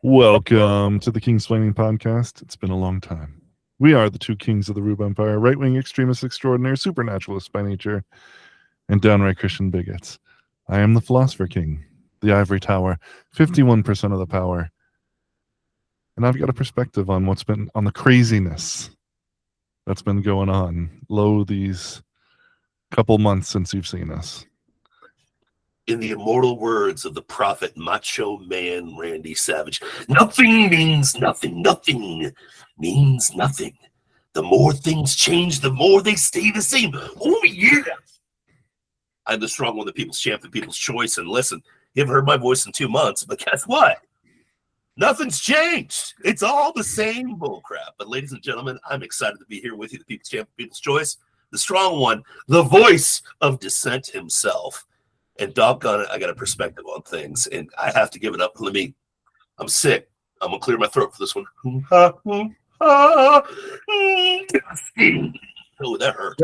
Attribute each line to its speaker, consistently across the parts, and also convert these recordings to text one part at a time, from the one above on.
Speaker 1: Welcome to the Kingsplaining Podcast. It's been a long time. We are the two kings of the Rube Empire, right-wing extremists extraordinaire, supernaturalists by nature, and downright Christian bigots. I am the Philosopher King, the Ivory Tower, 51% of the power. And I've got a perspective on what's been on the craziness that's been going on these couple months since you've seen us.
Speaker 2: In the immortal words of the prophet Macho Man Randy Savage, nothing means nothing. Nothing means nothing. The more things change, the more they stay the same. Oh, yeah. I'm the strong one, the people's champ, the people's choice. And listen, you haven't heard my voice in 2 months, but guess what? Nothing's changed. It's all the same bullcrap. But ladies and gentlemen, I'm excited to be here with you, the people's champ, the people's choice, the strong one, the voice of dissent himself. And doggone it, I got a perspective on things, and I have to give it up. I'm sick. I'm going to clear my throat for this one. Oh, that hurt.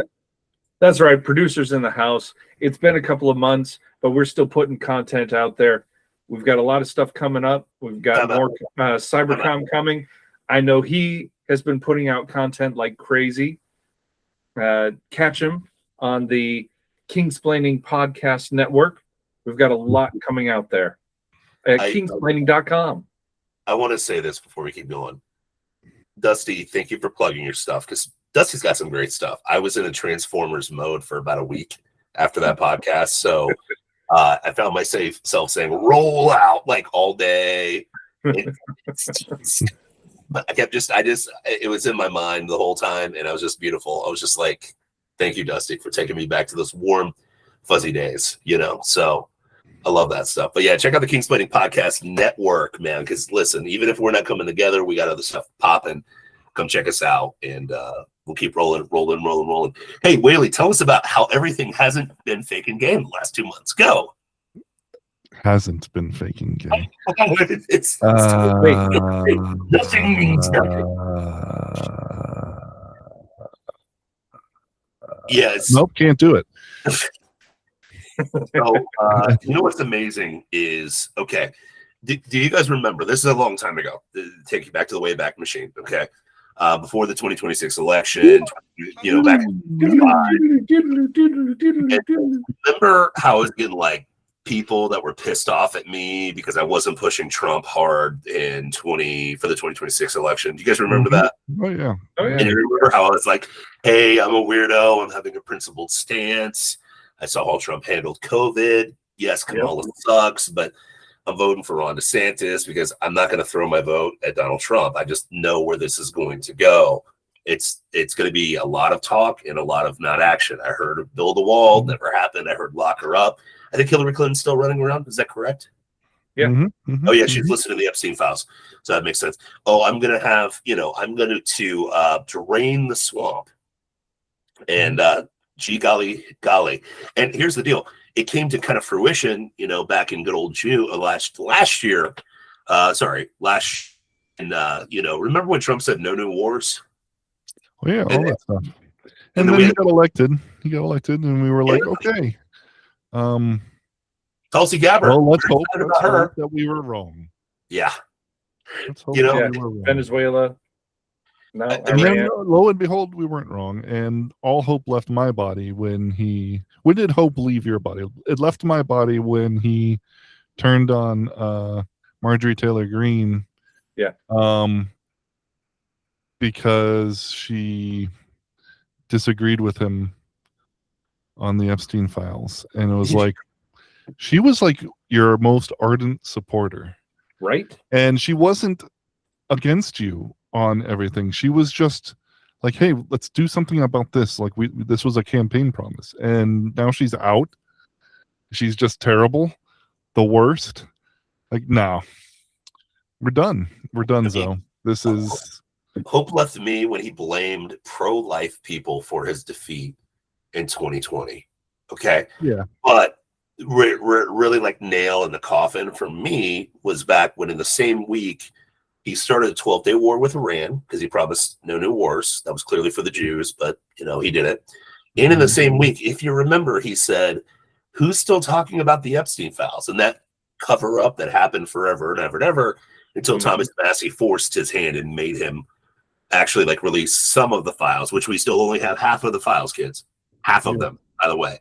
Speaker 3: That's right. Producers in the house. It's been a couple of months, but we're still putting content out there. We've got a lot of stuff coming up. We've got more Cybercom coming. I know he has been putting out content like crazy. Catch him on the Kingsplaining Podcast Network. We've got a lot coming out there at kingsplaining.com.
Speaker 2: I want to say this before we keep going. Dusty, thank you for plugging your stuff, because Dusty's got some great stuff. I was in a Transformers mode for about a week after that podcast, so I found myself saying roll out like all day. But it was in my mind the whole time, and I was just beautiful. I was just like, thank you, Dusty, for taking me back to those warm, fuzzy days, So I love that stuff. But yeah, check out the Kingsplaining Podcast Network, man, because listen, even if we're not coming together, we got other stuff popping. Come check us out, and we'll keep rolling. Hey, Whaley, tell us about how everything hasn't been fake in game the last 2 months. Go.
Speaker 1: Hasn't been faking game.
Speaker 2: It's nothing means nothing. Yes.
Speaker 1: Nope, can't do it.
Speaker 2: So, you know what's amazing is, okay, do you guys remember, this is a long time ago, take you back to the Wayback Machine, okay? Before the 2026 election, back in 2005. Remember how I was getting like people that were pissed off at me because I wasn't pushing Trump hard for the 2026 election? Do you guys remember that?
Speaker 1: Oh yeah.
Speaker 2: And you remember how I was like, hey, I'm a weirdo, I'm having a principled stance. I saw how Trump handled COVID. Yes, Kamala sucks, but I'm voting for Ron DeSantis because I'm not going to throw my vote at Donald Trump. I just know where this is going to go. It's going to be a lot of talk and a lot of not action. I heard build a wall, never happened. I heard lock her up. I think Hillary Clinton's still running around. Is that correct?
Speaker 3: Yeah.
Speaker 2: Oh yeah, she's listening to the Epstein files, so that makes sense. Oh, I'm going to have, I'm going to drain the swamp, and gee golly. And here's the deal: it came to kind of fruition, back in good old June last year. Remember when Trump said no new wars?
Speaker 1: Oh yeah, all that stuff. And then he got elected. And we were like, okay.
Speaker 2: Tulsi Gabbard.
Speaker 1: Well, let's hope that we were wrong.
Speaker 2: Yeah.
Speaker 1: Let's hope we were wrong.
Speaker 3: Venezuela. No,
Speaker 1: and then, lo and behold, we weren't wrong. And all hope left my body when did hope leave your body? It left my body when he turned on Marjorie Taylor Greene.
Speaker 3: Yeah.
Speaker 1: Because she disagreed with him on the Epstein files. And it was like, she was like your most ardent supporter.
Speaker 3: Right. And
Speaker 1: she wasn't against you on everything. She was just like, hey, let's do something about this. Like this was a campaign promise. And now she's out. She's just terrible. The worst. Like, no. We're done. Zoe. This is...
Speaker 2: Hope left me when he blamed pro-life people for his defeat in 2020. Okay?
Speaker 1: Yeah.
Speaker 2: But really like nail in the coffin for me was back when in the same week he started a 12-day war with Iran because he promised no new wars. That was clearly for the Jews, but he did it. And in the same week, if you remember, he said, who's still talking about the Epstein files and that cover up that happened forever and ever and ever? until
Speaker 3: Mhm.
Speaker 2: Thomas Massey forced his hand and made him actually like release some of the files, which we still only have half of the files, kids. Half of
Speaker 1: Yeah.
Speaker 2: them, by the way.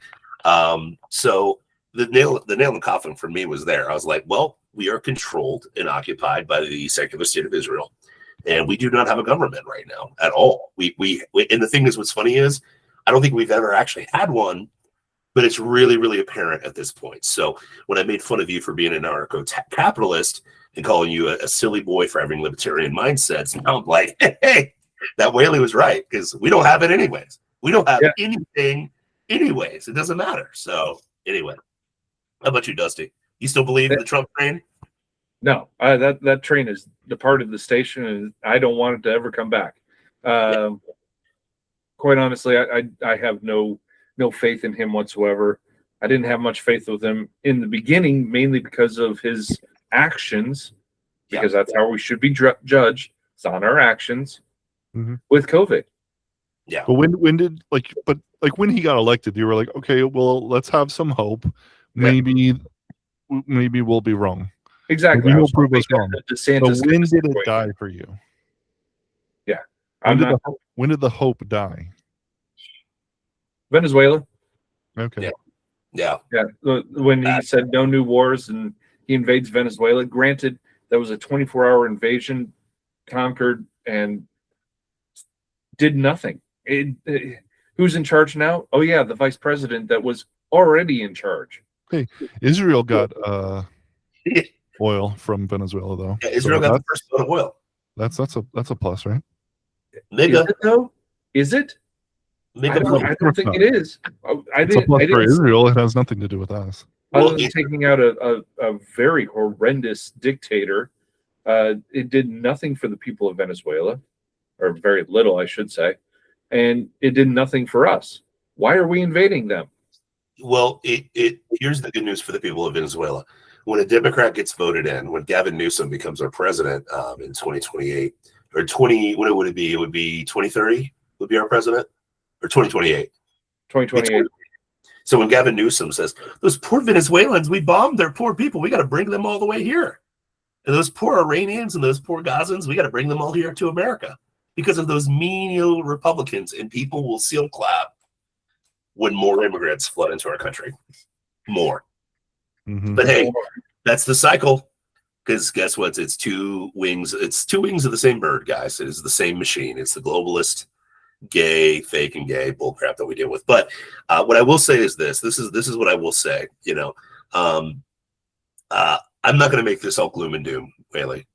Speaker 2: So the nail in the coffin for me was there. I was like, well, we are controlled and occupied by the secular state of Israel. And we do not have a government right now at all. We and the thing is, what's funny is, I don't think we've ever actually had one, but it's really, really apparent at this point. So when I made fun of you for being an anarcho-capitalist and calling you a silly boy for having libertarian mindsets, now I'm like, hey, that Whaley was right, because we don't have it anyways. We don't have anything anyways. It doesn't matter. So anyway, how about you, Dusty? You still believe in the Trump train?
Speaker 3: No, that train has departed the station, and I don't want it to ever come back. Quite honestly, I have no faith in him whatsoever. I didn't have much faith with him in the beginning, mainly because of his actions, because that's how we should be judged. It's on our actions with COVID.
Speaker 2: Yeah.
Speaker 1: But when did when he got elected, you were like, okay, well, let's have some hope. Maybe we'll be wrong.
Speaker 3: Exactly.
Speaker 1: Maybe he'll prove us wrong.
Speaker 3: DeSantis
Speaker 1: But when did it die for you?
Speaker 3: Yeah.
Speaker 1: When did the hope die?
Speaker 3: Venezuela.
Speaker 1: Okay.
Speaker 2: Yeah.
Speaker 3: When he said no new wars and he invades Venezuela, granted, that was a 24-hour invasion, conquered and did nothing. Who's in charge now? Oh, yeah, the vice president that was already in charge.
Speaker 1: Hey, Israel got oil from Venezuela, though.
Speaker 2: Yeah, Israel got the first boat of oil.
Speaker 1: That's a plus, right?
Speaker 2: Is
Speaker 3: it though? Is it? I don't think it is.
Speaker 1: It's a plus for Israel. It has nothing to do with us.
Speaker 3: Other than taking out a very horrendous dictator, it did nothing for the people of Venezuela, or very little, I should say, and it did nothing for us. Why are we invading them?
Speaker 2: Well, here's the good news for the people of Venezuela. When a Democrat gets voted in, when Gavin Newsom becomes our president in 2028, or what would it be? It would be 2030 would be our president, or 2028?
Speaker 3: 2028.
Speaker 2: So when Gavin Newsom says, those poor Venezuelans, we bombed their poor people, we got to bring them all the way here. And those poor Iranians and those poor Gazans, we got to bring them all here to America because of those menial Republicans, and people will seal clap when more immigrants flood into our country. More.
Speaker 1: Mm-hmm.
Speaker 2: But hey, that's the cycle. Because guess what? It's two wings of the same bird, guys. It is the same machine. It's the globalist, gay, fake and gay bullcrap that we deal with. But what I will say is this is what I will say. I'm not going to make this all gloom and doom, Whaley.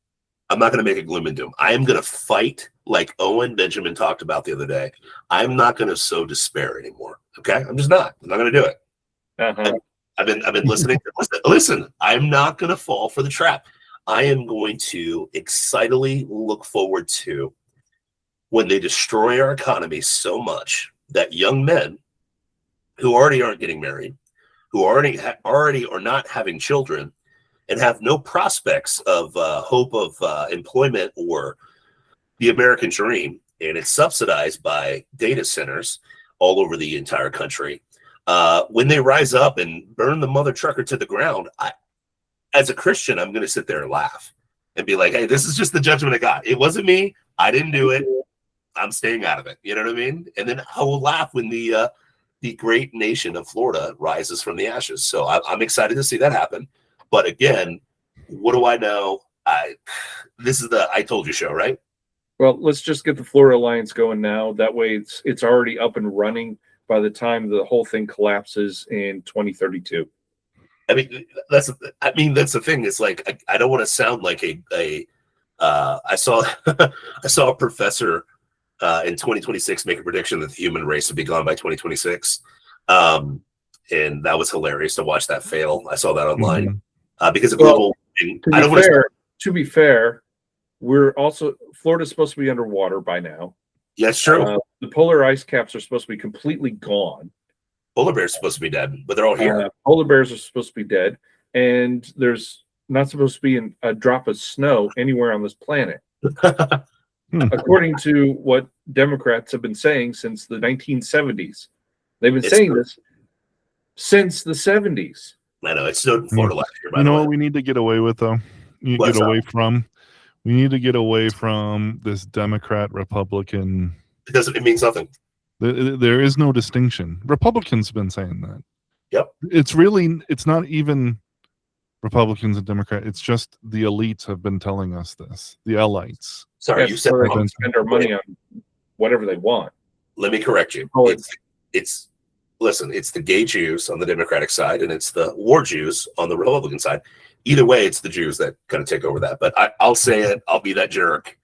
Speaker 2: I'm not going to make it gloom and doom. I am going to fight like Owen Benjamin talked about the other day. I'm not going to sow despair anymore. Okay, I'm just not. I'm not going to do it. I've been listening. Listen, I'm not going to fall for the trap. I am going to excitedly look forward to when they destroy our economy so much that young men who already aren't getting married, who already are not having children, and have no prospects of hope of employment or the American dream, and it's subsidized by data centers all over the entire country. When they rise up and burn the mother trucker to the ground, as a Christian, I'm going to sit there and laugh and be like, hey, this is just the judgment of God. It wasn't me. I didn't do it. I'm staying out of it. You know what I mean? And then I will laugh when the great nation of Florida rises from the ashes. So I'm excited to see that happen. But again, what do I know? This is the I told you show, right?
Speaker 3: Well, let's just get the Florida Alliance going now. That way it's already up and running by the time the whole thing collapses in 2032.
Speaker 2: I mean, that's the thing. It's like I don't want to sound like I saw I saw a professor in 2026 make a prediction that the human race would be gone by 2026, and that was hilarious to watch that fail. I saw that online because of global.
Speaker 3: To be fair, Florida's supposed to be underwater by now.
Speaker 2: Yes, true.
Speaker 3: The polar ice caps are supposed to be completely gone.
Speaker 2: Polar bears are supposed to be dead, but they're all here.
Speaker 3: Polar bears are supposed to be dead, and there's not supposed to be a drop of snow anywhere on this planet. According to what Democrats have been saying since the 1970s. They've been saying this since the 70s.
Speaker 2: I know. It snowed in Florida last year, by
Speaker 1: you know
Speaker 2: the way.
Speaker 1: what we need to get away with, though? need to
Speaker 2: What's
Speaker 1: get
Speaker 2: up?
Speaker 1: away from. We need to get away from this Democrat Republican.
Speaker 2: It means nothing.
Speaker 1: There is no distinction. Republicans have been saying that.
Speaker 2: Yep.
Speaker 1: It's not even Republicans and Democrats. It's just the elites have been telling us this. The elites.
Speaker 2: Sorry, you said
Speaker 3: so they
Speaker 2: wrong.
Speaker 3: can spend our money on whatever they want.
Speaker 2: Let me correct you.
Speaker 3: Oh,
Speaker 2: It's listen, it's the gay Jews on the Democratic side and it's the war Jews on the Republican side. Either way, it's the Jews that kind of take over that. But I'll say it. I'll be that jerk.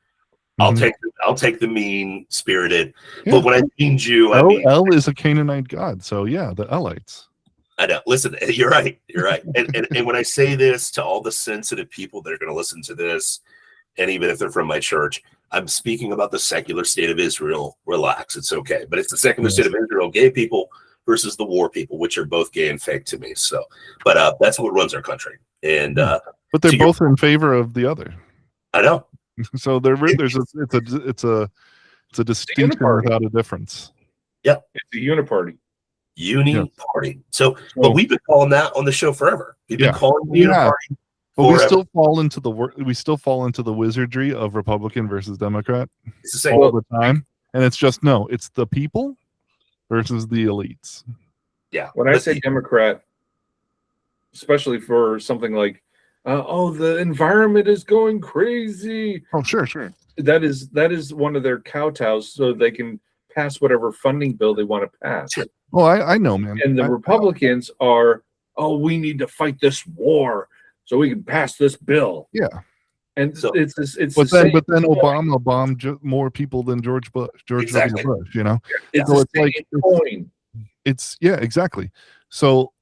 Speaker 1: Mhm.
Speaker 2: I'll take the mean spirited.
Speaker 1: Yeah.
Speaker 2: But when I mean Jew, I mean
Speaker 1: El is a Canaanite god. So yeah, the elites.
Speaker 2: I know. Listen, you're right. You're right. And when I say this to all the sensitive people that are going to listen to this, and even if they're from my church, I'm speaking about the secular state of Israel. Relax, it's okay. But it's the secular state of Israel, gay people versus the war people, which are both gay and fake to me. So, but that's what runs our country. And
Speaker 1: But they're both in favor of the other.
Speaker 2: I know.
Speaker 1: So it's a distinction
Speaker 3: uniparty.
Speaker 1: without a difference.
Speaker 3: It's a uniparty.
Speaker 2: Party. So, but we've been calling that on the show forever. We've been calling the
Speaker 1: Yeah.
Speaker 2: uniparty.
Speaker 1: But we
Speaker 2: forever.
Speaker 1: still fall into the wizardry of Republican versus Democrat
Speaker 2: It's the same.
Speaker 1: all the time, and it's just no. It's the people versus the elites.
Speaker 2: Yeah.
Speaker 3: When I
Speaker 2: But
Speaker 3: say Democrat, especially for something like, the environment is going crazy.
Speaker 1: Oh, sure.
Speaker 3: That is one of their kowtows, so they can pass whatever funding bill they want to pass.
Speaker 2: Sure.
Speaker 1: Oh, I know, man.
Speaker 3: And the Republicans are, we need to fight this war so we can pass this bill.
Speaker 1: Yeah.
Speaker 3: And
Speaker 2: So-
Speaker 3: it's
Speaker 1: But
Speaker 3: the
Speaker 1: then
Speaker 3: same point.
Speaker 1: Obama bombed more people than George
Speaker 2: Exactly.
Speaker 1: W. Bush. You know.
Speaker 3: It's
Speaker 1: So
Speaker 3: the
Speaker 1: it's like-
Speaker 3: same coin.
Speaker 1: It's exactly. So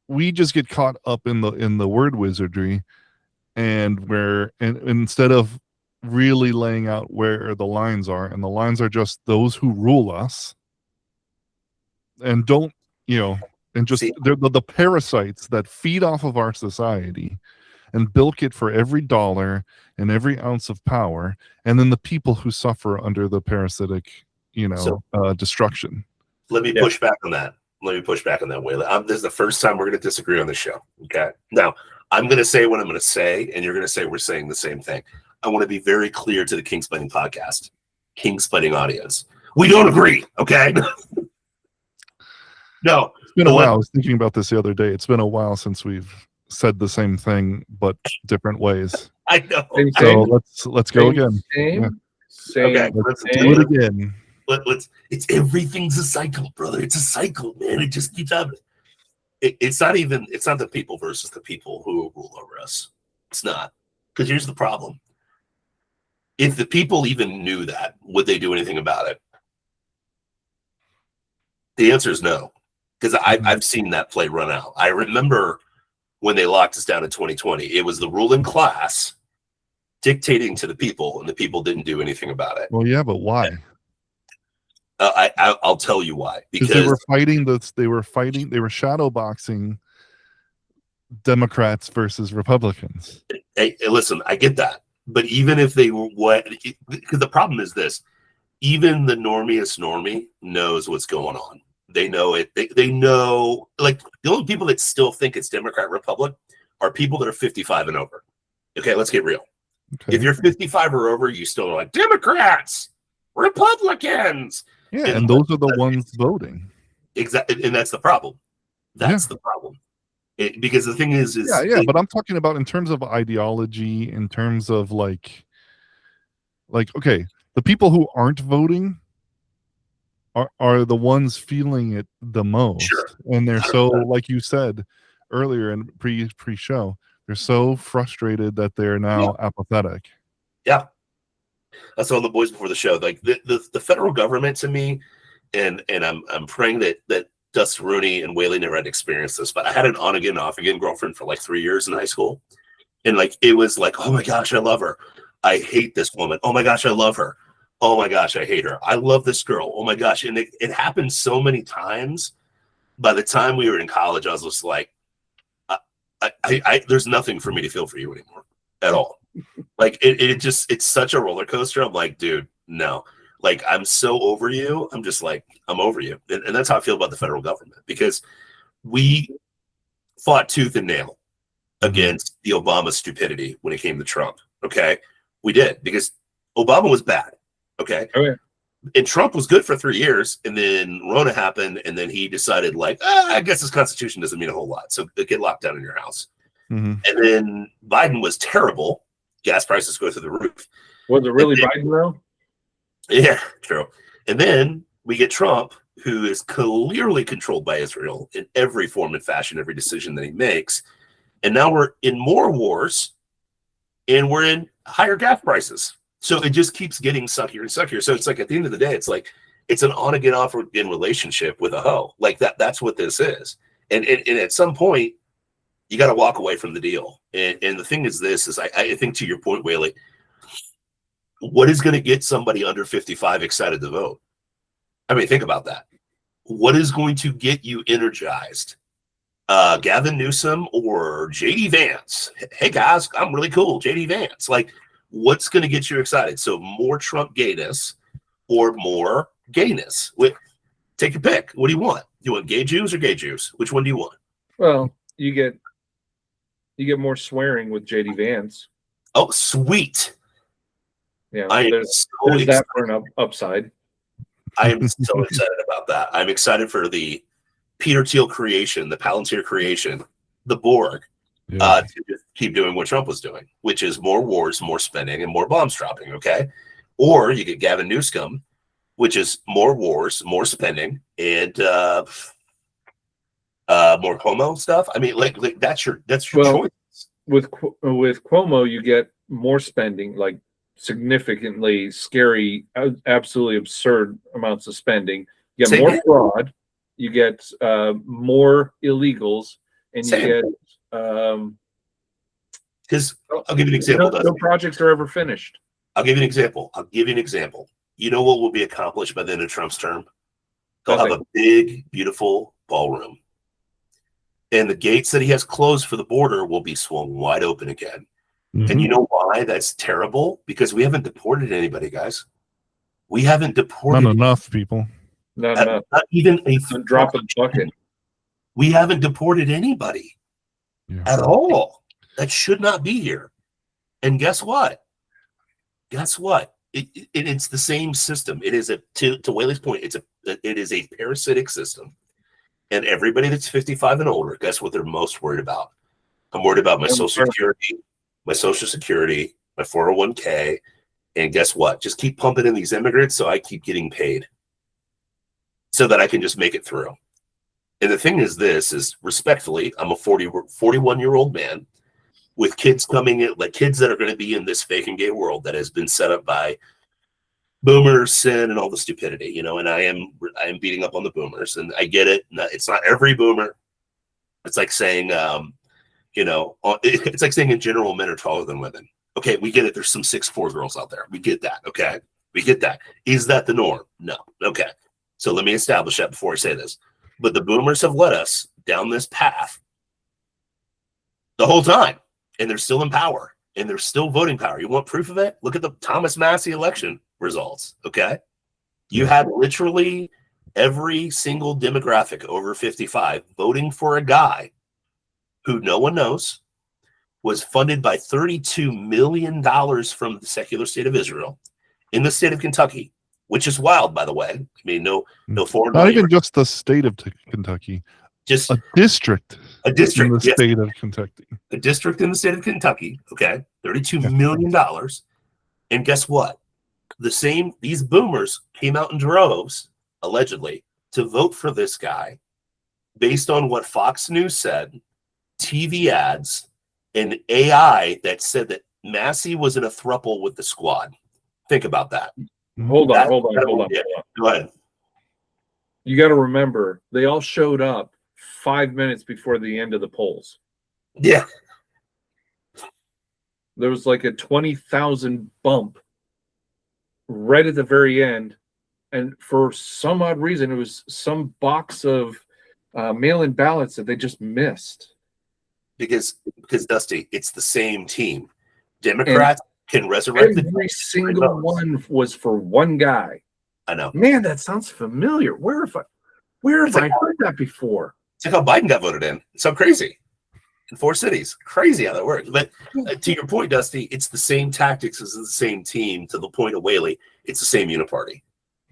Speaker 1: we just get caught up in the word wizardry, and instead of really laying out where the lines are, and the lines are just those who rule us, and don't and just
Speaker 2: See-
Speaker 1: they're the parasites that feed off of our society and bilk it for every dollar and every ounce of power, and then the people who suffer under the parasitic destruction.
Speaker 2: Let me
Speaker 3: Yeah.
Speaker 2: push back on that. Wayla. This is the first time we're going to disagree on the show. Okay. Now, I'm going to say what I'm going to say, and you're going to say we're saying the same thing. I want to be very clear to the King Splitting podcast, King Splitting audience. We don't agree. Okay. No.
Speaker 1: It's been a
Speaker 2: But
Speaker 1: while. I was thinking about this the other day. It's been a while since we've said the same thing, but different ways.
Speaker 2: I know.
Speaker 3: Same
Speaker 1: So
Speaker 3: thing.
Speaker 1: let's go again.
Speaker 3: Same.
Speaker 1: Yeah.
Speaker 3: Same.
Speaker 2: Okay.
Speaker 1: Let's
Speaker 2: Let's
Speaker 1: do it again.
Speaker 2: It's everything's a cycle, brother. It's a cycle, man. It just keeps happening. It's not the people versus the people who rule over us. It's not. Because here's the problem. If the people even knew that, would they do anything about it? The answer is no. Because I've seen that play run out. I remember when they locked us down in 2020. It was the ruling class dictating to the people, and the people didn't do anything about it.
Speaker 1: Well, yeah, but why?
Speaker 2: I'll tell you why.
Speaker 1: Because they were fighting. They were shadow boxing Democrats versus Republicans.
Speaker 2: Hey, listen, I get that, but even if they were because the problem is this: even the normiest normie knows what's going on. They know it. They know, like, the only people that still think it's Democrat Republic are people that are 55 and over. Okay, let's get real.
Speaker 1: Okay.
Speaker 2: If you're 55 or over, you still are like Democrats, Republicans.
Speaker 1: Yeah, and those are the ones voting.
Speaker 2: Exactly, and that's the problem. That's the problem. Because the thing is
Speaker 1: but I'm talking about in terms of ideology, in terms of like okay, the people who aren't voting are the ones feeling it the most.
Speaker 2: Sure.
Speaker 1: And they're so, like you said earlier in pre-show, they're so frustrated that they're now apathetic.
Speaker 2: Yeah. I saw the boys before the show. Like the federal government to me, and I'm praying that Dustin Rooney and Whaley never had experienced this, but I had an on again, off again girlfriend for like 3 years in high school. And like it was like, oh my gosh, I love her. I hate this woman. Oh my gosh, I love her. Oh my gosh, I hate her. I love this girl. Oh my gosh. And it happened so many times. By the time we were in college, I was just like, I there's nothing for me to feel for you anymore at all. Like it's such a roller coaster. I'm like, dude, no. Like, I'm so over you. I'm just like, I'm over you. And that's how I feel about the federal government, because we fought tooth and nail against the Obama stupidity when it came to Trump. Okay, we did, because Obama was bad. Okay.
Speaker 3: Oh, yeah.
Speaker 2: And Trump was good for 3 years, and then Rona happened, and then he decided, like, I guess this Constitution doesn't mean a whole lot, so get locked down in your house.
Speaker 1: Mm-hmm.
Speaker 2: And then Biden was terrible. Gas prices go through the roof.
Speaker 3: Was it really Biden though?
Speaker 2: Yeah, true. And then we get Trump, who is clearly controlled by Israel in every form and fashion, every decision that he makes. And now we're in more wars, and we're in higher gas prices. So it just keeps getting suckier and suckier. So it's like, at the end of the day, it's like, it's an on again, off again relationship with a hoe. Like that's what this is. And at some point, you got to walk away from the deal. And the thing is I think, to your point, Whaley, what is going to get somebody under 55 excited to vote? I mean, think about that. What is going to get you energized? Gavin Newsom or JD Vance? Hey guys, I'm really cool. JD Vance. Like, what's going to get you excited? So more Trump gayness or more gayness? Take your pick. What do you want? Do you want gay Jews or gay Jews? Which one do you want?
Speaker 3: Well, you get more swearing with JD Vance.
Speaker 2: Oh, sweet.
Speaker 3: Yeah,
Speaker 2: there's
Speaker 3: that for an upside.
Speaker 2: I am so excited about that. I'm excited for the Peter Thiel creation, the Palantir creation, the Borg, to just keep doing what Trump was doing, which is more wars, more spending, and more bombs dropping, okay? Or you get Gavin Newsom, which is more wars, more spending, and more Cuomo stuff. I mean, like that's your choice.
Speaker 3: With Cuomo, you get more spending, like significantly scary, absolutely absurd amounts of spending. You get more fraud. You get more illegals, and you get
Speaker 2: because I'll give you an example.
Speaker 3: No projects are ever finished.
Speaker 2: I'll give you an example. You know what will be accomplished by the end of Trump's term? He'll have a big, beautiful ballroom, and the gates that he has closed for the border will be swung wide open again. Mm-hmm. And you know why that's terrible? Because we haven't deported anybody, guys. We haven't deported
Speaker 1: enough people.
Speaker 2: Not even a
Speaker 3: drop of the bucket.
Speaker 2: We haven't deported anybody at all. That should not be here. And guess what? It's the same system. It is to Whaley's point. It is a parasitic system. And everybody that's 55 and older, guess what they're most worried about? I'm worried about my Social Security, my 401k, and guess what? Just keep pumping in these immigrants so I keep getting paid, so that I can just make it through. And the thing is, respectfully, I'm a 41-year-old man with kids coming in, like kids that are going to be in this fake and gay world that has been set up by boomers, sin, and all the stupidity, and I am beating up on the boomers, and I get it. It's not every boomer. It's like saying, it's like saying in general, men are taller than women. Okay, we get it. There's some 6'4" girls out there. We get that. Okay, we get that. Is that the norm? No. Okay. So let me establish that before I say this. But the boomers have led us down this path the whole time, and they're still in power, and they're still voting power. You want proof of it? Look at the Thomas Massie election results, okay? You had literally every single demographic over 55 voting for a guy who no one knows, was funded by $32 million from the secular state of Israel in the state of Kentucky, which is wild, by the way. I mean, no foreign.
Speaker 1: Not even just the state of Kentucky.
Speaker 2: Just
Speaker 1: a district.
Speaker 2: A district
Speaker 1: in the state of Kentucky.
Speaker 2: A district in the state of Kentucky. Okay, $32 million. And guess what? These boomers came out in droves, allegedly, to vote for this guy based on what Fox News said, TV ads, and AI that said that Massie was in a throuple with the squad. Think about that.
Speaker 3: Hold on.
Speaker 2: Go ahead.
Speaker 3: You got to remember, they all showed up 5 minutes before the end of the polls.
Speaker 2: Yeah.
Speaker 3: There was like a 20,000 bump right at the very end. And for some odd reason, it was some box of mail-in ballots that they just missed.
Speaker 2: Because Dusty, it's the same team. Democrats can resurrect
Speaker 3: every single one was for one guy.
Speaker 2: I know.
Speaker 3: Man, that sounds familiar. Where have I heard that before?
Speaker 2: It's like how Biden got voted in. It's so crazy. in 4 cities. Crazy how that works. But to your point, Dusty, it's the same tactics as the same team to the point of Whaley. It's the same uniparty.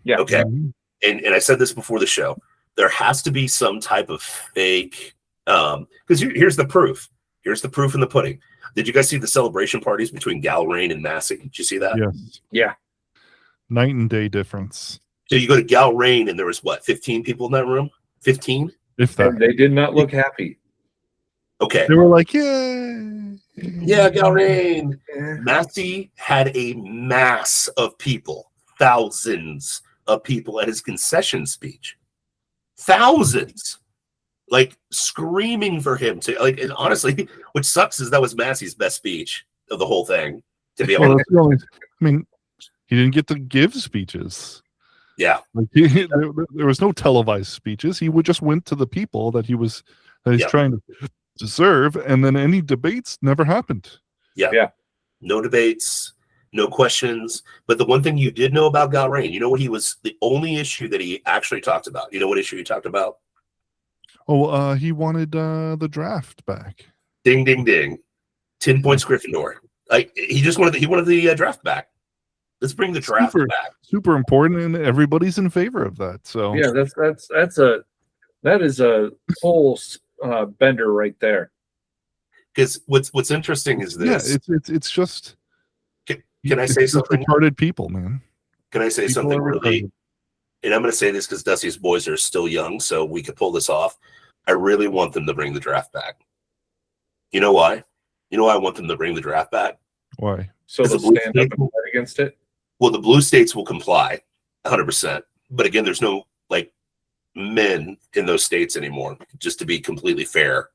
Speaker 3: Yeah.
Speaker 2: Okay.
Speaker 1: Mhm.
Speaker 2: And I said this before the show. There has to be some type of fake, because here's the proof. Here's the proof in the pudding. Did you guys see the celebration parties between Galrain and Massey? Did you see that?
Speaker 1: Yes.
Speaker 3: Yeah.
Speaker 1: Night and day difference.
Speaker 2: So you go to Galrain and there was what, 15 people in that room? 15?
Speaker 1: If that.
Speaker 3: And they did not look happy.
Speaker 2: Okay.
Speaker 1: They were like, yay.
Speaker 2: Yeah, Galrain. Massey had a mass of people, thousands of people at his concession speech. Thousands. Like screaming for him to like, and honestly, which sucks is that was Massey's best speech of the whole thing. To be
Speaker 1: Well,
Speaker 2: honest,
Speaker 1: that's the only, I mean, he didn't get to give speeches.
Speaker 2: yeah,
Speaker 1: Like there was no televised speeches. He would just went to the people that he's
Speaker 2: Yeah.
Speaker 1: trying to serve, and then any debates never happened.
Speaker 2: no debates, no questions. But the one thing you did know about Galrain, you know what he was the only issue that he actually talked about. You know what issue he talked about?
Speaker 1: Oh, he wanted the draft back.
Speaker 2: Ding, ding, ding. 10 points Gryffindor. Like he just wanted the draft back. Let's bring the draft back.
Speaker 1: Super important, and everybody's in favor of that. So
Speaker 3: Yeah, that is a whole bender right there.
Speaker 2: Because what's interesting is this.
Speaker 1: yeah, it's just.
Speaker 2: Can I
Speaker 1: it's
Speaker 2: say
Speaker 1: just
Speaker 2: something?
Speaker 1: retarded people, man.
Speaker 2: Can I say
Speaker 1: People
Speaker 2: something
Speaker 1: are
Speaker 2: really?
Speaker 1: retarded.
Speaker 2: And I'm going to say this because Dusty's boys are still young, so we could pull this off. I really want them to bring the draft back. You know why? You know why I want them to bring the draft back?
Speaker 1: Why?
Speaker 3: So
Speaker 2: Is
Speaker 3: they'll
Speaker 2: the blue
Speaker 3: stand up
Speaker 2: state-
Speaker 3: and fight against it.
Speaker 2: Well, the blue states will comply 100%. But again, there's no like men in those states anymore, just to be completely fair.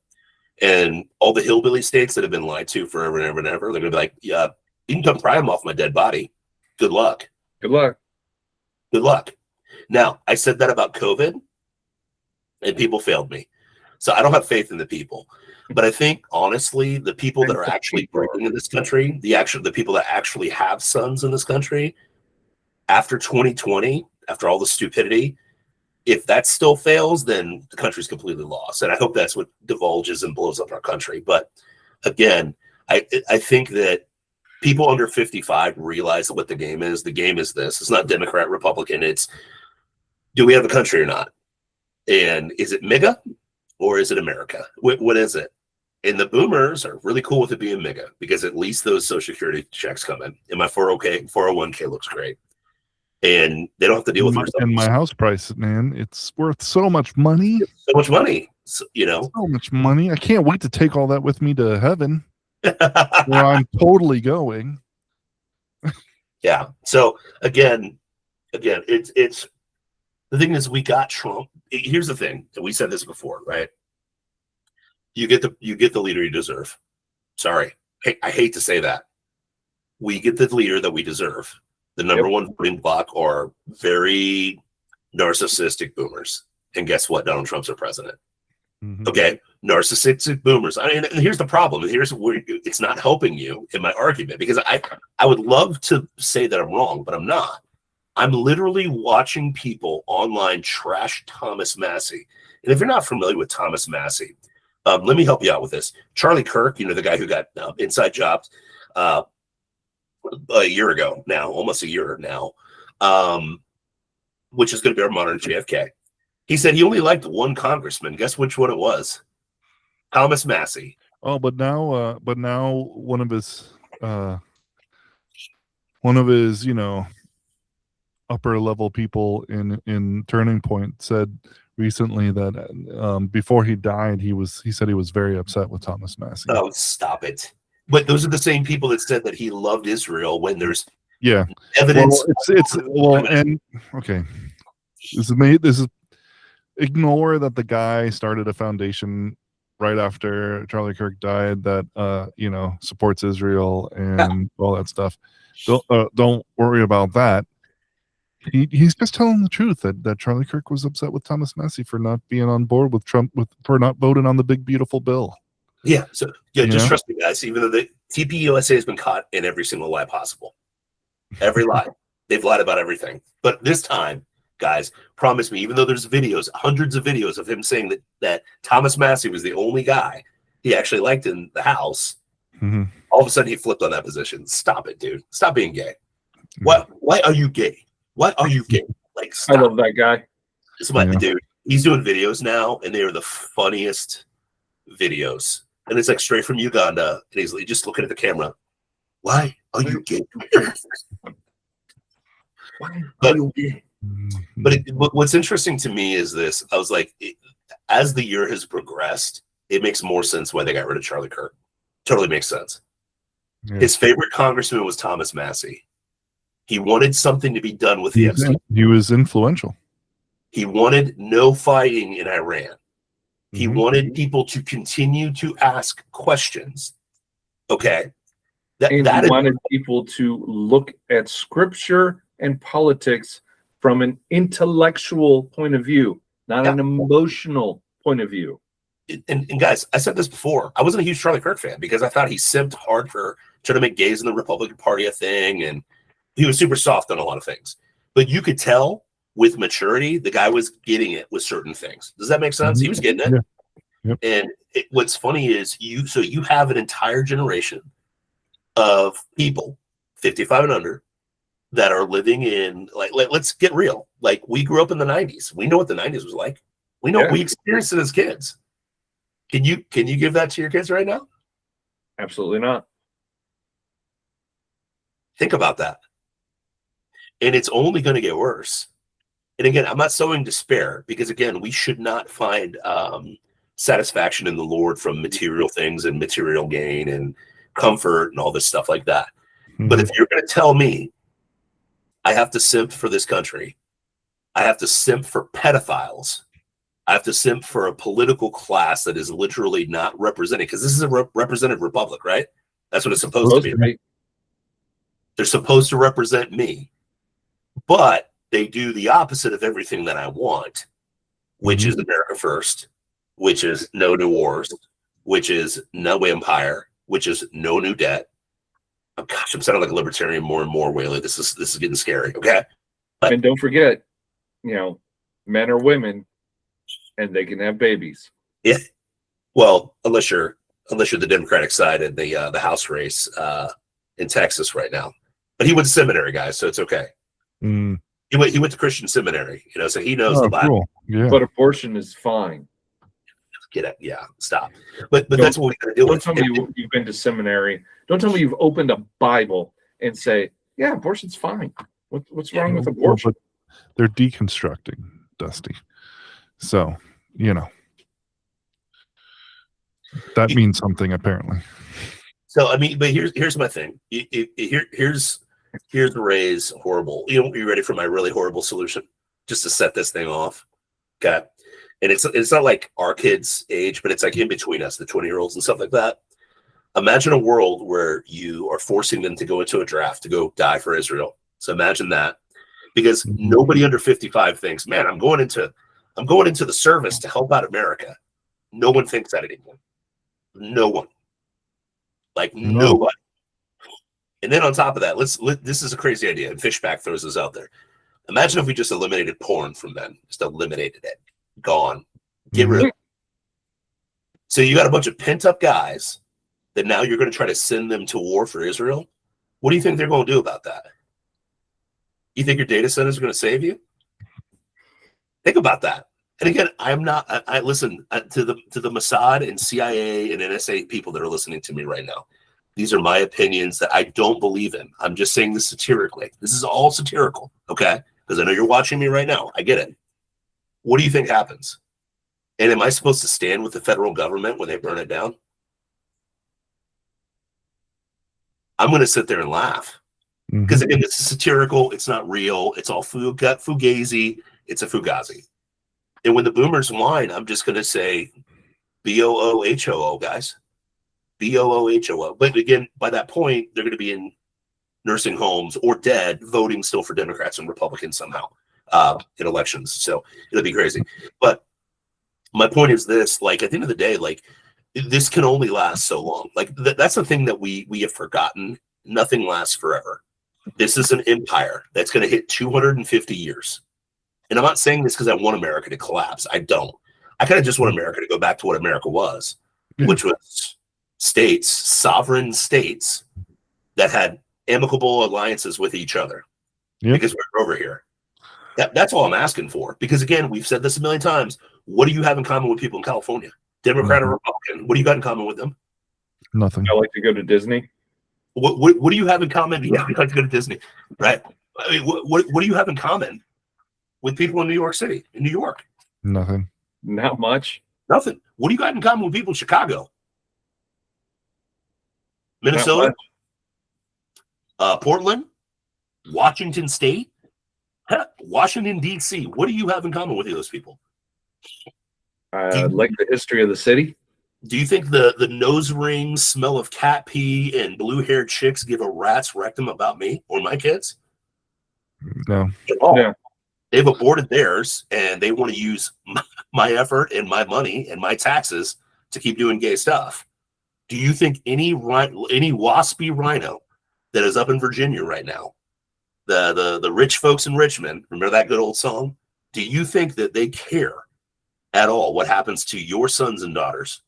Speaker 2: And all the hillbilly states that have been lied to forever and ever and ever, they're going to be like, yeah, you can come pry them off my dead body. Good luck.
Speaker 3: Good luck.
Speaker 2: Good luck. Now, I said that about COVID, and people failed me. So I don't have faith in the people. But I think, honestly, the people that are actually breaking in this country, the people that actually have sons in this country, after 2020, after all the stupidity, if that still fails, then the country's completely lost. And I hope that's what divulges and blows up our country. But again, I think that people under 55 realize what the game is. The game is this. It's not Democrat, Republican. It's, do we have a country or not? And is it MAGA or is it America? What is it? And the boomers are really cool with it being MAGA because at least those Social Security checks come in. And my 401k looks great. And they don't have to deal with
Speaker 1: And my house price, man, it's worth so much money.
Speaker 2: so much money. So, you know,
Speaker 1: So much money. I can't wait to take all that with me to heaven, where I'm totally going.
Speaker 2: yeah. So again, it's the thing is we got Trump. Here's the thing, and we said this before, right? You get the leader you deserve. Sorry, I hate to say that. We get the leader that we deserve. The number one voting bloc are very narcissistic boomers, and guess what? Donald Trump's our president.
Speaker 1: Mhm.
Speaker 2: Okay, narcissistic boomers. I mean, and here's the problem. Here's where it's not helping you in my argument because I would love to say that I'm wrong, but I'm not. I'm literally watching people online trash Thomas Massey. And if you're not familiar with Thomas Massey, let me help you out with this. Charlie Kirk, you know, the guy who got inside jobs a year ago now, almost a year now, which is going to be our modern JFK. He said he only liked one congressman. Guess which one it was? Thomas Massey.
Speaker 1: Oh, but now one of his, you know, upper level people in Turning Point said recently that before he died, he said he was very upset with Thomas Massey.
Speaker 2: Oh, stop it. But those are the same people that said that he loved Israel when there's
Speaker 1: Yeah.
Speaker 2: evidence.
Speaker 1: And okay. This is ignore that the guy started a foundation right after Charlie Kirk died that you know, supports Israel and all that stuff. Don't worry about that. He's just telling the truth that Charlie Kirk was upset with Thomas Massey for not being on board with Trump for not voting on the big beautiful bill.
Speaker 2: Yeah. So yeah, just
Speaker 1: Yeah.
Speaker 2: trust me, guys. Even though the TPUSA has been caught in every single lie possible. Every lie. They've lied about everything. But this time, guys, promise me, even though there's videos, hundreds of videos of him saying that Thomas Massey was the only guy he actually liked in the House,
Speaker 1: Mm-hmm.
Speaker 2: all of a sudden he flipped on that position. Stop it, dude. Stop being gay. What? Why are you gay? Why are you gay? Like,
Speaker 3: I
Speaker 2: stop.
Speaker 3: love that guy.
Speaker 2: It's my
Speaker 1: Yeah.
Speaker 2: dude. He's doing videos now, and they are the funniest videos. And it's like straight from Uganda, and he's just looking at the camera. Why are you gay?
Speaker 3: Why
Speaker 2: But-
Speaker 3: are you gay?
Speaker 2: But what's interesting to me is this. I was like, as the year has progressed, it makes more sense why they got rid of Charlie Kirk. Totally makes sense.
Speaker 1: Yeah.
Speaker 2: His favorite congressman was Thomas Massey. He wanted something to be done with the Epstein.
Speaker 1: He was influential.
Speaker 2: He wanted no fighting in Iran. He
Speaker 1: Mhm.
Speaker 2: wanted people to continue to ask questions. Okay.
Speaker 3: And
Speaker 2: That
Speaker 3: he
Speaker 2: is,
Speaker 3: wanted people to look at scripture and politics from an intellectual point of view, not an emotional point of view.
Speaker 2: and guys, I said this before. I wasn't a huge Charlie Kirk fan because I thought he simped hard for trying to make gays in the Republican Party a thing, and he was super soft on a lot of things. But you could tell with maturity, the guy was getting it with certain things. Does that make sense? He was getting it.
Speaker 1: Yeah. Yep.
Speaker 2: And what's funny is you have an entire generation of people 55 and under that are living in let's get real. Like, we grew up in the 90s. We know what the 90s was like. We know we experienced it as kids. Can you give that to your kids right now?
Speaker 3: Absolutely not.
Speaker 2: Think about that. And it's only going to get worse. And again, I'm not sowing despair because, again, we should not find satisfaction in the Lord from material things and material gain and comfort and all this stuff like that.
Speaker 1: Mhm.
Speaker 2: But if you're going to tell me I have to simp for this country, I have to simp for pedophiles, I have to simp for a political class that is literally not represented, because this is a representative republic, right? That's what it's supposed to be. Right? They're supposed to represent me, but they do the opposite of everything that I want, which is America first, which is no new wars, which is no empire, which is no new debt. Oh, gosh, I'm sounding like a libertarian more and more, Whaley. This is getting scary. Okay.
Speaker 3: And don't forget, men or women, and they can have babies.
Speaker 2: Yeah. Well, unless you're the Democratic side in the House race in Texas right now. But he went to seminary, guys, so it's okay.
Speaker 1: Mm.
Speaker 2: He went to Christian seminary, so he knows the Bible.
Speaker 1: Cool. Yeah.
Speaker 3: But abortion is fine.
Speaker 2: Get it? Yeah, stop. But that's what we gotta do.
Speaker 3: Don't tell me you've been to seminary. Don't tell me you've opened a Bible and say, "Yeah, abortion's fine." What's wrong with abortion?
Speaker 1: But they're deconstructing, Dusty. So, that means something apparently.
Speaker 2: So I mean, but here's my thing. Here's Ray's horrible. You ready for my really horrible solution? Just to set this thing off. Okay. And it's not like our kids' age, but it's like in between us, the 20-year-olds and stuff like that. Imagine a world where you are forcing them to go into a draft to go die for Israel. So imagine that, because nobody under 55 thinks, man, I'm going into the service to help out America. No one thinks that anymore. No one. Like nobody. And then on top of that, this is a crazy idea, and Fishback throws this out there. Imagine if we just eliminated porn from men, just eliminated it. Gone. Get rid of it. So you got a bunch of pent-up guys that now you're going to try to send them to war for Israel. What do you think they're going to do about that? You think your data centers are going to save you? Think about that. And again, I listen to the Mossad and CIA and NSA people that are listening to me right now. These are my opinions that I don't believe in. I'm just saying this satirically. This is all satirical, okay? Because I know you're watching me right now. I get it. What do you think happens? And am I supposed to stand with the federal government when they burn it down? I'm going to sit there and laugh. Because again, this is satirical. It's not real. It's all fugazi. It's a fugazi. And when the boomers whine, I'm just going to say BOOHOO, guys. BOOHOO. But again, by that point, they're going to be in nursing homes or dead, voting still for Democrats and Republicans somehow in elections. So it'll be crazy. But my point is this, like, at the end of the day, like, this can only last so long. Like, that's the thing that we have forgotten. Nothing lasts forever. This is an empire that's going to hit 250 years. And I'm not saying this because I want America to collapse. I don't. I kind of just want America to go back to what America was.
Speaker 1: Yeah.
Speaker 2: which was states, sovereign states, that had amicable alliances with each other
Speaker 1: Yep.
Speaker 2: because we're over here. That's all I'm asking for. Because again, we've said this a million times. What do you have in common with people in California? Democrat or Republican? What do you got in common with them?
Speaker 1: Nothing.
Speaker 3: I like to go to Disney.
Speaker 2: What do you have in common? Yeah, we like to go to Disney, right? I mean, what do you have in common with people in New York City, in New York?
Speaker 1: Nothing.
Speaker 3: Not much.
Speaker 2: Nothing. What do you got in common with people in Chicago, Minnesota, Portland, Washington State, Washington D.C.? What do you have in common with those people?
Speaker 3: Like the history of the city.
Speaker 2: Do you think the nose rings, smell of cat pee, and blue-haired chicks give a rat's rectum about me or my kids?
Speaker 1: No.
Speaker 2: Oh,
Speaker 3: Yeah.
Speaker 2: they've aborted theirs, and they want to use my effort and my money and my taxes to keep doing gay stuff. Do you think any waspy rhino that is up in Virginia right now, the rich folks in Richmond, remember that good old song? Do you think that they care at all what happens to your sons and daughters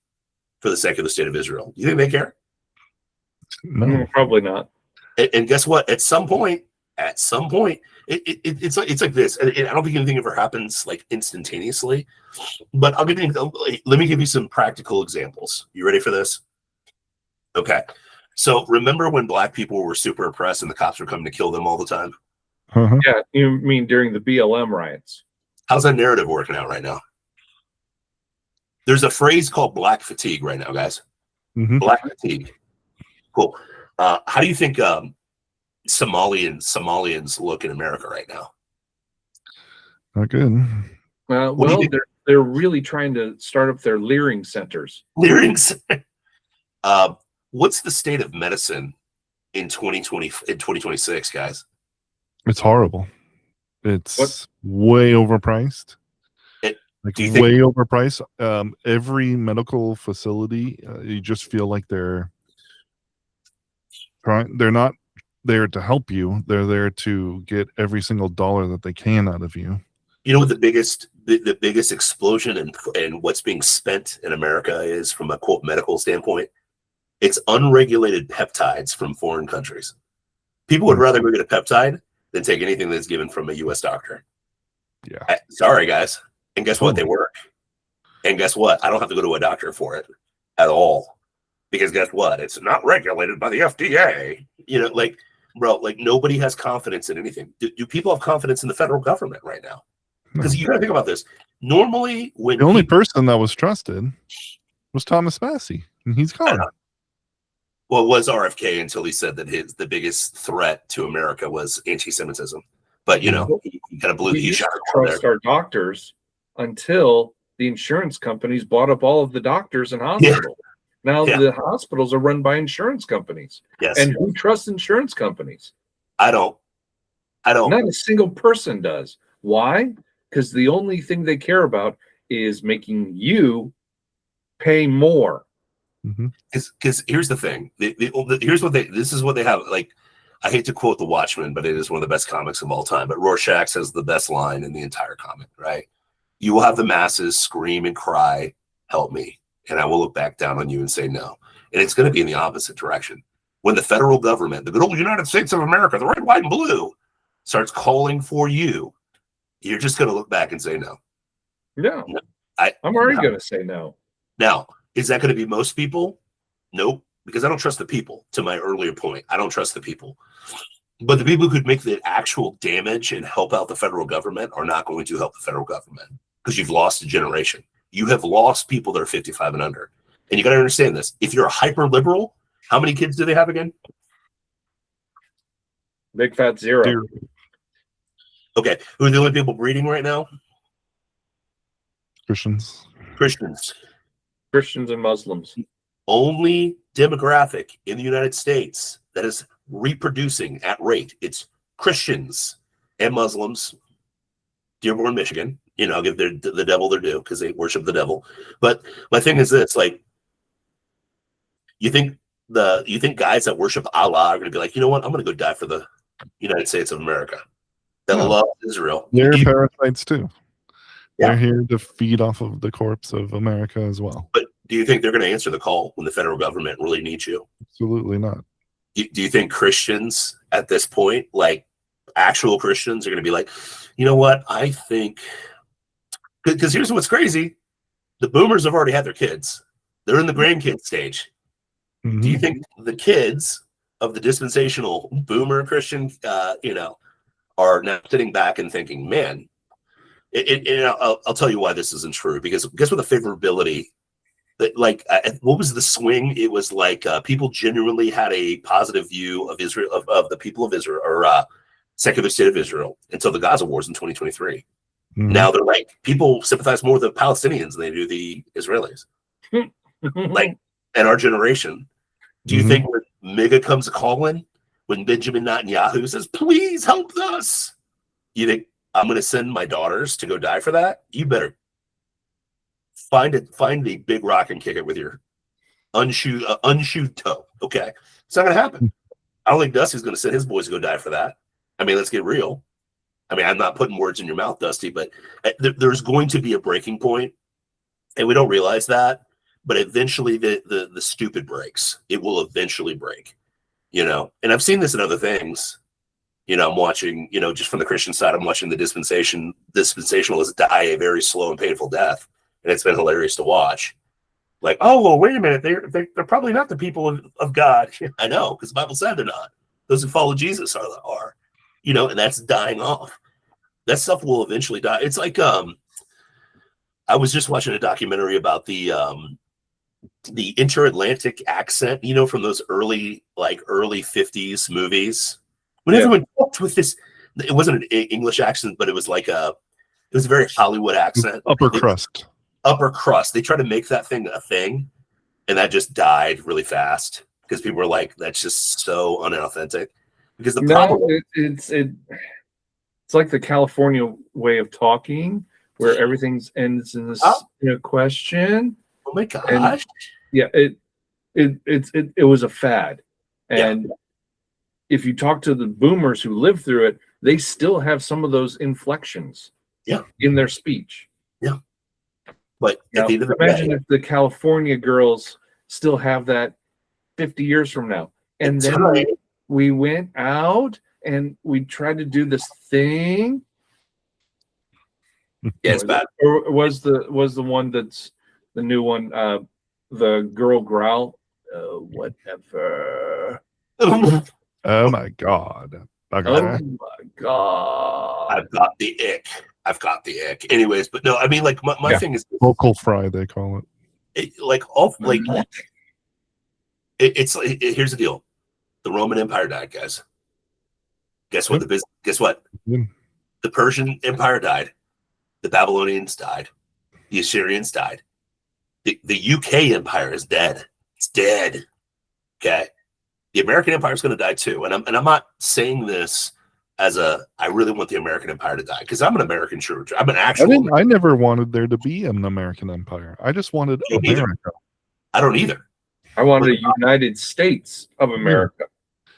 Speaker 2: for the sake of the state of Israel? Do you think they care?
Speaker 1: No.
Speaker 3: Probably not.
Speaker 2: And guess what? At some point, it's like this. And I don't think anything ever happens like instantaneously. But let me give you some practical examples. You ready for this? Okay. So remember when black people were super oppressed and the cops were coming to kill them all the time?
Speaker 1: Uh-huh.
Speaker 3: Yeah, you mean during the BLM riots?
Speaker 2: How's that narrative working out right now? There's a phrase called black fatigue right now, guys.
Speaker 1: Mhm.
Speaker 2: Black fatigue. Cool. How do you think Somalians look in America right now?
Speaker 1: Not good.
Speaker 3: Well,
Speaker 2: What do you think?
Speaker 3: they're really trying to start up their Leering centers.
Speaker 2: Lyrics. What's the state of medicine in 2026, guys?
Speaker 1: It's horrible. It's way overpriced.
Speaker 2: Do you think-
Speaker 1: way overpriced. Every medical facility, you just feel like they're not there to help you. They're there to get every single dollar that they can out of you.
Speaker 2: You know what the biggest explosion and what's being spent in America is from a quote medical standpoint? It's unregulated peptides from foreign countries. People would rather go get a peptide than take anything that's given from a U.S. doctor.
Speaker 1: Yeah.
Speaker 2: Sorry, guys. And guess what? They work. And guess what? I don't have to go to a doctor for it at all. Because guess what? It's not regulated by the FDA. You know, like, bro, like nobody has confidence in anything. Do people have confidence in the federal government right now? Because you got to think about this. Normally, when
Speaker 1: the only person that was trusted was Thomas Massey, and he's gone.
Speaker 2: Well, it was RFK until he said that the biggest threat to America was anti-Semitism. But you know, he kind of blew the shot.
Speaker 3: Trust our doctors until the insurance companies bought up all of the doctors and hospitals. Now the hospitals are run by insurance companies.
Speaker 2: Yes.
Speaker 3: And who trusts insurance companies?
Speaker 2: I don't.
Speaker 3: Not a single person does. Why? Because the only thing they care about is making you pay more.
Speaker 2: Because here's the thing. This is what they have. Like, I hate to quote The Watchmen, but it is one of the best comics of all time. But Rorschach says the best line in the entire comic, right? You will have the masses scream and cry, "Help me," and I will look back down on you and say no. And it's going to be in the opposite direction. When the federal government, the good old United States of America, the red, white, and blue, starts calling for you, you're just going to look back and say no.
Speaker 3: No.
Speaker 2: No.
Speaker 3: I'm already going to say no.
Speaker 2: Now, is that going to be most people? Nope, because I don't trust the people. To my earlier point, I don't trust the people. But the people who could make the actual damage and help out the federal government are not going to help the federal government because you've lost a generation. You have lost people that are 55 and under. And you got to understand this. If you're a hyper liberal, how many kids do they have again?
Speaker 3: Big fat zero.
Speaker 2: Okay. Who are the only people breeding right now?
Speaker 1: Christians.
Speaker 2: Christians.
Speaker 3: Christians and Muslims.
Speaker 2: Only demographic in the United States that is reproducing at rate. It's Christians and Muslims. Dearborn, Michigan. You know, I'll give the devil their due because they worship the devil. But my thing is this: like, you think guys that worship Allah are going to be like, you know what? I'm going to go die for the United States of America that love Israel.
Speaker 1: They're parasites too.
Speaker 2: Yeah.
Speaker 1: They're here to feed off of the corpse of America as well.
Speaker 2: Do you think they're going to answer the call when the federal government really needs you?
Speaker 1: Absolutely not.
Speaker 2: Do you think Christians at this point, like actual Christians, are going to be like, you know what? I think, because here's what's crazy. The boomers have already had their kids. They're in the grandkid stage.
Speaker 1: Mhm.
Speaker 2: Do you think the kids of the dispensational boomer Christian, are now sitting back and thinking, man, I'll tell you why this isn't true. Because guess what the favorability, what was the swing? It was like people genuinely had a positive view of Israel, of the people of Israel, or secular state of Israel, until the Gaza wars in 2023.
Speaker 1: Mhm.
Speaker 2: Now they're like, people sympathize more with the Palestinians than they do the Israelis. Like, in our generation, do you
Speaker 1: Mhm.
Speaker 2: think when MIGA comes calling, when Benjamin Netanyahu says, please help us, you think I'm going to send my daughters to go die for that? You better find the big rock and kick it with your unshoed toe. Okay. It's not going to happen. I don't think Dusty's going to send his boys to go die for that. I mean, let's get real. I mean, I'm not putting words in your mouth, Dusty, but there's going to be a breaking point, and we don't realize that. But eventually, the stupid breaks. It will eventually break, And I've seen this in other things. I'm watching, just from the Christian side, I'm watching the dispensationalists die a very slow and painful death, and it's been hilarious to watch. Like, oh well, wait a minute, they're probably not the people of God. I know, because the Bible said they're not. Those who follow Jesus are. And that's dying off. That stuff will eventually die. It's like I was just watching a documentary about the inter-Atlantic accent, from those early 50s movies. When everyone talked with this, it wasn't an English accent, but it was like it was a very Hollywood accent.
Speaker 1: Upper crust.
Speaker 2: Upper crust. They tried to make that thing a thing, and that just died really fast because people were like, that's just so unauthentic. Because the problem,
Speaker 3: it's like the California way of talking, where everything ends in this question.
Speaker 2: oh my gosh.
Speaker 3: And, yeah, it was a fad. And if you talk to the boomers who lived through it, they still have some of those inflections in their speech.
Speaker 2: Yeah. But
Speaker 3: now, imagine if the California girls still have that 50 years from now. And then we went out and we tried to do this thing.
Speaker 2: Yeah, it's bad.
Speaker 3: Or was the one that's the new one, the girl growl? Whatever.
Speaker 1: Oh my God. Okay.
Speaker 3: Oh my God.
Speaker 2: I've got the ick. Anyways, but no, I mean, like my thing is
Speaker 1: vocal fry, they call it.
Speaker 2: It's like, here's the deal. The Roman Empire died, guys. Guess what? Guess what? The Persian Empire died. The Babylonians died. The Assyrians died. The UK Empire is dead. It's dead. Okay. The American Empire is going to die too. And I'm not saying this as I really want the American Empire to die, because I'm an American church. I'm an actual.
Speaker 1: I never wanted there to be an American Empire. I just wanted America.
Speaker 2: I don't either.
Speaker 3: I wanted a United States of America.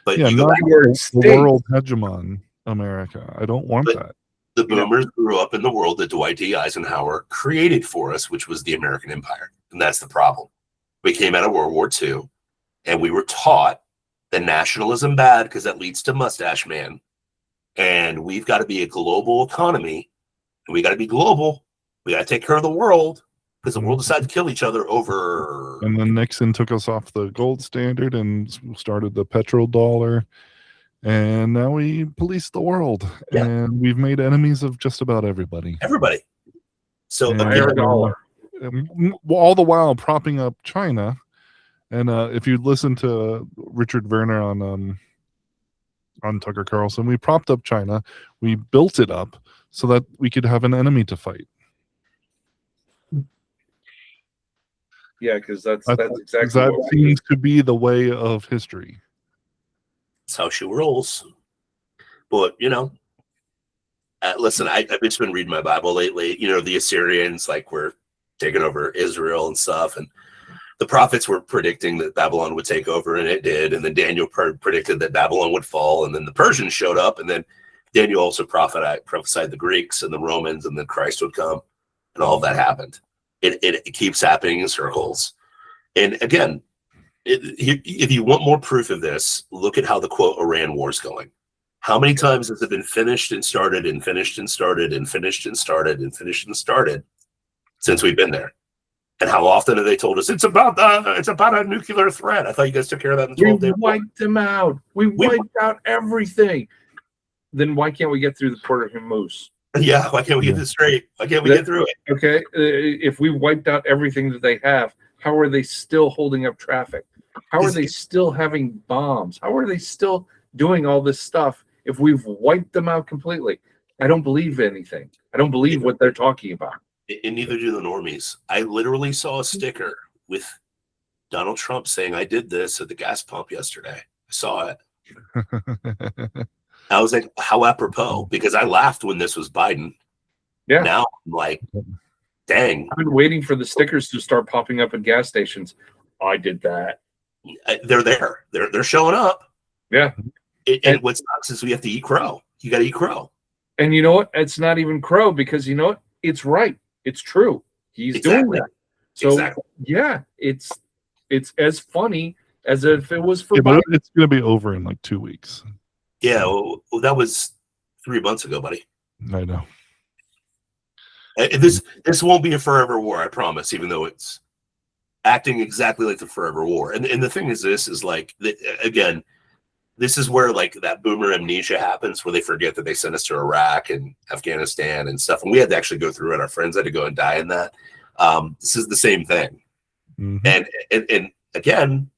Speaker 2: But
Speaker 1: not the world hegemon America. I don't want that.
Speaker 2: The boomers grew up in the world that Dwight D. Eisenhower created for us, which was the American Empire. And that's the problem. We came out of World War II, and we were taught that nationalism bad because that leads to mustache man. And we've got to be a global economy, and we got to be global. We got to take care of the world, because the world decided to kill each other over.
Speaker 1: And then Nixon took us off the gold standard and started the petrodollar. And now we police the world. Yeah. And we've made enemies of just about everybody.
Speaker 2: Everybody. So
Speaker 1: all the while propping up China. And if you listen to Richard Werner on Tucker Carlson, we propped up China. We built it up so that we could have an enemy to fight.
Speaker 3: Yeah, because that's exactly
Speaker 1: that seems to be the way of history.
Speaker 2: That's how she rolls. But listen, I've just been reading my Bible lately. The Assyrians were taking over Israel and stuff, and the prophets were predicting that Babylon would take over, and it did. And then Daniel predicted that Babylon would fall, and then the Persians showed up, and then Daniel also prophesied the Greeks and the Romans, and then Christ would come, and all of that happened. It keeps happening in circles. And again, if you want more proof of this, look at how the quote Iran war is going. How many times has it been finished and started and finished and started and finished and started and finished and started since we've been there? And how often have they told us it's about a nuclear threat? I thought you guys took care of that in 12 days.
Speaker 3: We wiped them out. We wiped out everything. Then why can't we get through the Port of Hormuz?
Speaker 2: Yeah, why can't we get this straight? Why can't we get through it?
Speaker 3: Okay, if we wiped out everything that they have, how are they still holding up traffic? How are they still having bombs? How are they still doing all this stuff if we've wiped them out completely? I don't believe anything. I don't believe what they're talking about.
Speaker 2: And neither do the normies. I literally saw a sticker with Donald Trump saying, I did this at the gas pump yesterday. I saw it. I was like, how apropos, because I laughed when this was Biden.
Speaker 3: Yeah.
Speaker 2: Now I'm like, dang.
Speaker 3: I've been waiting for the stickers to start popping up at gas stations. I did that.
Speaker 2: They're there. They're showing up.
Speaker 3: Yeah.
Speaker 2: And what sucks is we have to eat crow. You got to eat crow.
Speaker 3: And you know what? It's not even crow because you know what? It's right. It's true. He's doing that. So yeah, it's as funny as if it was for Biden.
Speaker 1: It's going to be over in like 2 weeks.
Speaker 2: Yeah, well, that was 3 months ago, buddy.
Speaker 1: I know.
Speaker 2: This won't be a forever war, I promise, even though it's acting exactly like the forever war. And the thing is, this is like, again, this is where like that boomer amnesia happens, where they forget that they sent us to Iraq and Afghanistan and stuff. And we had to actually go through it. Our friends had to go and die in that. This is the same thing.
Speaker 1: Mm-hmm.
Speaker 2: And again,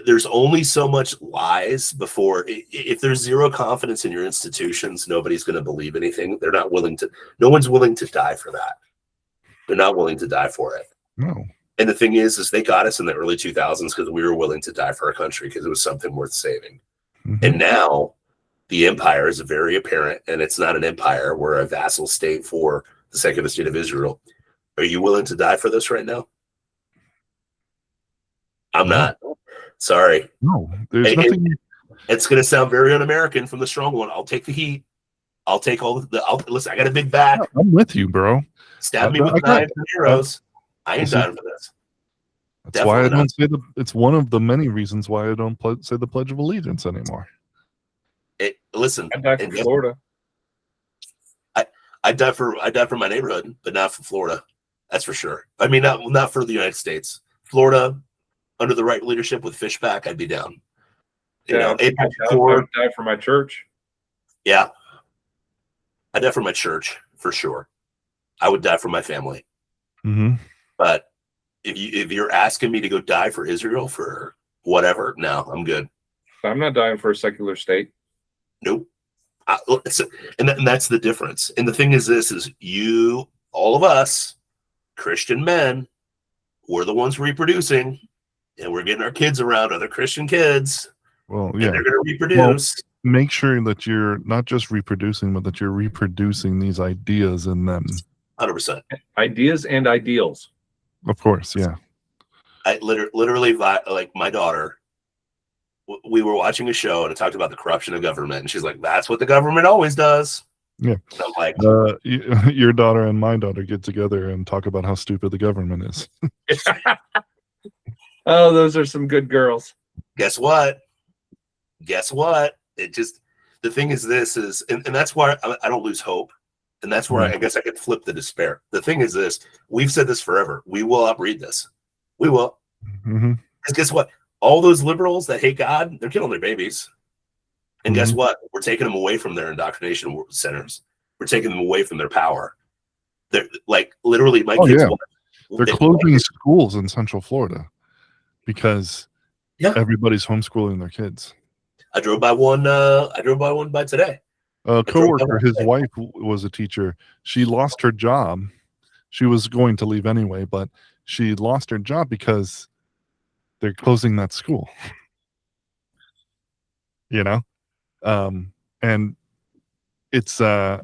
Speaker 2: there's only so much lies before. If there's zero confidence in your institutions, nobody's going to believe anything. They're not willing to. No one's willing to die for that. They're not willing to die for it.
Speaker 1: No.
Speaker 2: And the thing is they got us in the early 2000s because we were willing to die for our country because it was something worth saving.
Speaker 1: Mm-hmm.
Speaker 2: And now the empire is very apparent, and it's not an empire. We're a vassal state for the secular state of Israel. Are you willing to die for this right now? I'm not. Sorry.
Speaker 1: No, there's nothing.
Speaker 2: It's going to sound very un-American from the strong one. I'll take the heat. I'll take all listen, I got a big back.
Speaker 1: I'm with you, bro.
Speaker 2: Stab me with knives and arrows. I ain't dying for this.
Speaker 1: That's why I don't say it's one of the many reasons why I don't say the Pledge of Allegiance anymore.
Speaker 2: Listen,
Speaker 3: I died for Florida.
Speaker 2: I died for my neighborhood, but not for Florida. That's for sure. I mean, not for the United States. Florida, under the right leadership with Fishback, I'd be down.
Speaker 3: I would die for my church.
Speaker 2: Yeah. I'd die for my church, for sure. I would die for my family.
Speaker 1: Mm-hmm.
Speaker 2: But if you're asking me to go die for Israel for whatever, no, I'm good.
Speaker 3: I'm not dying for a secular state.
Speaker 2: Nope. And that's the difference. And the thing is, all of us, Christian men, we're the ones reproducing, and we're getting our kids around other Christian kids.
Speaker 1: Well, yeah,
Speaker 2: they're going to reproduce.
Speaker 1: Well, make sure that you're not just reproducing, but that you're reproducing these ideas in them.
Speaker 2: 100%.
Speaker 3: Ideas and ideals.
Speaker 1: Of course, yeah.
Speaker 2: I literally, like my daughter, we were watching a show and it talked about the corruption of government, and she's like, "That's what the government always does."
Speaker 1: Yeah.
Speaker 2: And I'm like,
Speaker 1: your daughter and my daughter get together and talk about how stupid the government is.
Speaker 3: Oh, those are some good girls.
Speaker 2: Guess what? It just, the thing is, and that's why I don't lose hope. And that's where I guess I could flip the despair. The thing is this, we've said this forever. We will outbreed this. We will.
Speaker 1: Mm-hmm.
Speaker 2: Because guess what? All those liberals that hate God, they're killing their babies. And guess what? We're taking them away from their indoctrination centers. We're taking them away from their power. They're like, literally, my kids.
Speaker 1: Yeah. They're closing schools in Central Florida because everybody's homeschooling their kids.
Speaker 2: I drove by one by today.
Speaker 1: A coworker, his wife was a teacher. She lost her job. She was going to leave anyway, but she lost her job because they're closing that school. You know? And it's like,